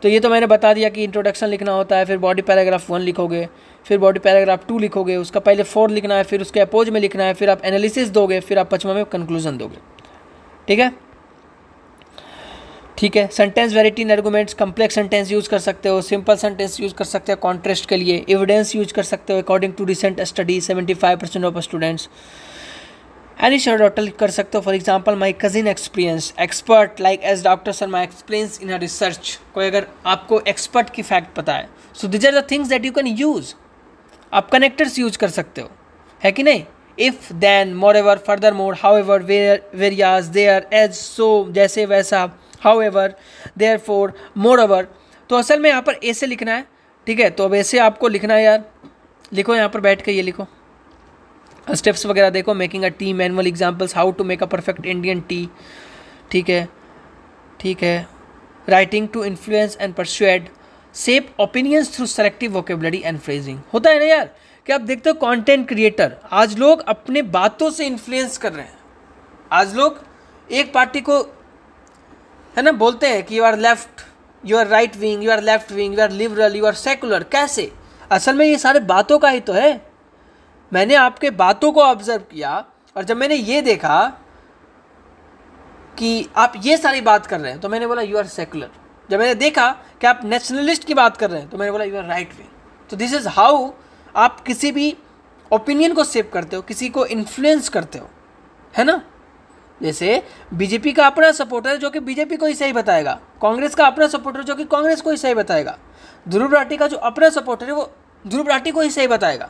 तो ये तो मैंने बता दिया कि इंट्रोडक्शन लिखना होता है, फिर बॉडी पैराग्राफ 1 लिखोगे, फिर बॉडी पैराग्राफ 2 लिखोगे, उसका पहले 4 लिखना है, फिर उसके अपोज में लिखना है, फिर आप एनालिसिस दोगे, फिर आप 5वां में कंक्लूजन दोगे, ठीक है, ठीक है। Sentence variety in arguments, complex sentence use कर सकते हो, सिंपल सेंटेंस यूज़ कर सकते हो कॉन्ट्रास्ट के लिए, एविडेंस यूज कर सकते हो according to recent study 75% of students. Anecdotal कर सकते हो, for example my cousin experience, expert like as doctor Sharma explains in a research. कोई अगर आपको एक्सपर्ट की फैक्ट पता है, so this are the things that you can use. आप कनेक्टर्स यूज कर सकते हो, है कि नहीं, if then, moreover, furthermore, however, whereas, there, as, so, जैसे वैसा, हाउएवर, देयरफॉर, मोरओवर। तो असल में यहाँ पर ऐसे लिखना है, ठीक है। तो अब ऐसे आपको लिखना है यार, लिखो यहाँ पर बैठ के, ये लिखो स्टेप्स वगैरह देखो, making a tea, manual examples, how to make a perfect Indian tea, ठीक है, ठीक है। Writing to influence and persuade, shape opinions through selective vocabulary and phrasing. होता है ना यार कि आप देखते हो कंटेंट क्रिएटर, आज लोग अपने बातों से इन्फ्लुएंस कर रहे हैं। आज लोग एक पार्टी को, है ना, बोलते हैं कि you are left, you are right wing, you are left wing, you are liberal, you are secular. कैसे? असल में ये सारे बातों का ही तो है। मैंने आपके बातों को ऑब्जर्व किया, और जब मैंने ये देखा कि आप ये सारी बात कर रहे हैं, तो मैंने बोला यू आर सेकुलर। जब मैंने देखा कि आप नेशनलिस्ट की बात कर रहे हैं, तो मैंने बोला यू आर राइट विंग। तो दिस इज़ हाउ आप किसी भी ओपिनियन को शेप करते हो, किसी को इन्फ्लुएंस करते हो, है ना। जैसे बीजेपी का अपना सपोर्टर जो कि बीजेपी को ही सही बताएगा, कांग्रेस का अपना सपोर्टर जो कि कांग्रेस को ही सही बताएगा, ध्रुव राठी का जो अपना सपोर्टर है वो ध्रुव राठी को ही सही बताएगा,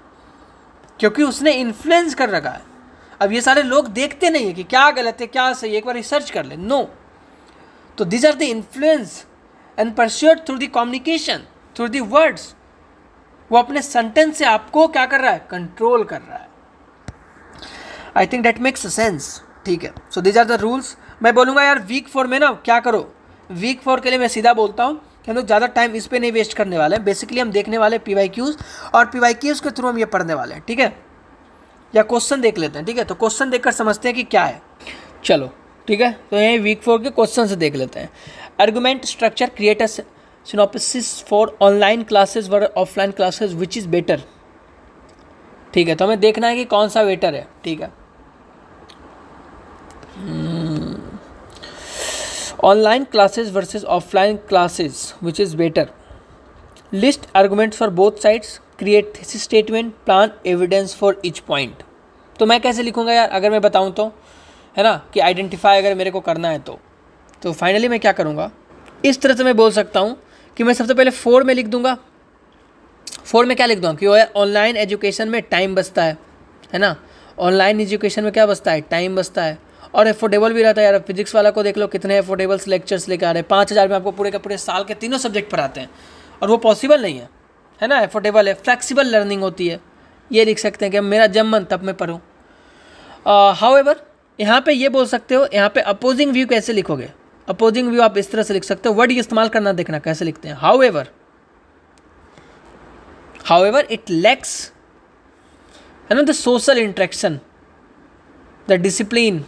क्योंकि उसने इन्फ्लुएंस कर रखा है। अब ये सारे लोग देखते नहीं है कि क्या गलत है क्या सही है, एक बार रिसर्च कर ले। नो, तो this are the influence and persuade through the communication, through the words. वो अपने सेंटेंस से आपको क्या कर रहा है, कंट्रोल कर रहा है। I think that makes sense, ठीक है। So this are the rules. मैं बोलूँगा यार वीक 4 में ना क्या करो, वीक 4 के लिए मैं सीधा बोलता हूँ कि हम लोग ज़्यादा टाइम इस पर नहीं वेस्ट करने वाले हैं। बेसिकली हम देखने वाले PYQs, और PYQs के थ्रू हम ये पढ़ने वाले हैं, ठीक है। या क्वेश्चन देख लेते हैं, ठीक है। तो क्वेश्चन देखकर समझते हैं कि क्या है। चलो ठीक है, तो यही वीक 4 के क्वेश्चन से देख लेते हैं। Argument structure, create a synopsis for online classes were offline classes, which is better. ठीक है, तो हमें देखना है कि कौन सा बेटर है, ठीक है। Online classes versus offline classes, which is better. List arguments for both sides, create thesis statement, plan evidence for each point. तो मैं कैसे लिखूँगा यार, अगर मैं बताऊँ तो, है ना, कि आइडेंटिफाई अगर मेरे को करना है तो फाइनली मैं क्या करूँगा, इस तरह से मैं बोल सकता हूँ कि मैं सबसे पहले 4 में लिख दूँगा। 4 में क्या लिख दूँगा कि यार ऑनलाइन एजुकेशन में टाइम बचता है ना, ऑनलाइन एजुकेशन में क्या बचता है, टाइम बचता है, और अफोर्डेबल भी रहता है यार। फिजिक्स वाला को देख लो कितने अफोर्डेबल्स लेक्चर्स लेकर आ रहे हैं, 5,000 में आपको पूरे के पूरे साल के तीनों सब्जेक्ट पढ़ाते हैं, और वो पॉसिबल नहीं है ना, अफोर्डेबल है, फ्लेक्सिबल लर्निंग होती है। ये लिख सकते हैं कि मेरा जब मन तब मैं पढ़ूँ। हाउएवर यहाँ पे ये बोल सकते हो, यहाँ पे अपोजिंग व्यू कैसे लिखोगे, अपोजिंग व्यू आप इस तरह से लिख सकते हो, वर्ड इस्तेमाल करना देखना कैसे लिखते हैं। हाउएवर इट लैक्स, है ना, the social interaction, the discipline.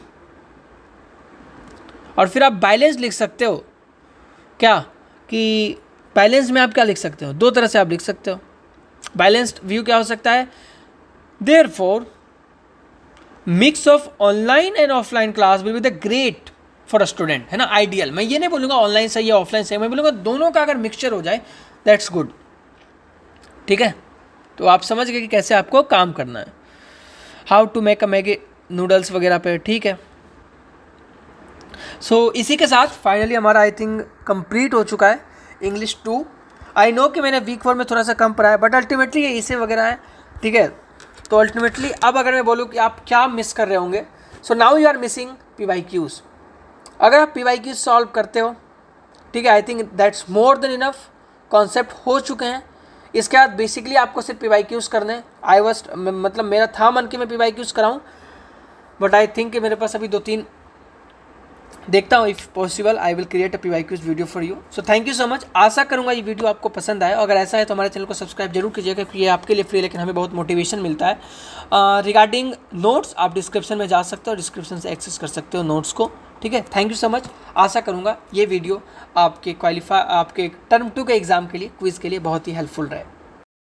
और फिर आप बैलेंस लिख सकते हो, क्या कि बैलेंस में आप क्या लिख सकते हो, 2 तरह से आप लिख सकते हो। बैलेंस्ड व्यू क्या हो सकता है, therefore mix of online and offline class will be the great for a student, है ना, आइडियल। मैं ये नहीं बोलूँगा ऑनलाइन सही है ऑफलाइन सही है, मैं बोलूँगा दोनों का अगर मिक्सचर हो जाए दैट्स गुड। ठीक है, तो आप समझ गए कि कैसे आपको काम करना है, how to make a Maggi noodles वगैरह पे। ठीक है, सो इसी के साथ फाइनली हमारा आई थिंक कंप्लीट हो चुका है इंग्लिश 2। आई नो कि मैंने वीक 4 में थोड़ा सा कम पढ़ा है, बट अल्टीमेटली ये इसे वगैरह है। ठीक है, तो अल्टीमेटली अब अगर मैं बोलूँ कि आप क्या मिस कर रहे होंगे, so now you are missing PYQs। अगर आप PYQs सॉल्व करते हो, ठीक है, I think that's more than enough, concept हो चुके हैं। इसके बाद बेसिकली आपको सिर्फ PYQs करने हैं। मतलब मेरा था मन कि मैं PYQs कराऊँ, बट आई थिंक कि मेरे पास अभी 2-3 देखता हूँ, if possible I will create a PYQs video for you. So thank you so much. आशा करूँगा ये वीडियो आपको पसंद आए, अगर ऐसा है तो हमारे चैनल को सब्सक्राइब जरूर कीजिएगा, क्योंकि ये आपके लिए फ्री, लेकिन हमें बहुत मोटिवेशन मिलता है। रिगार्डिंग नोट्स आप डिस्क्रिप्शन में जा सकते हो, डिस्क्रिप्शन से एक्सेस कर सकते हो नोट्स को। ठीक है, थैंक यू सो मच। आशा करूँगा ये वीडियो आपके टर्म 2 के एग्ज़ाम के लिए, क्विज़ के लिए बहुत ही हेल्पफुल रहे।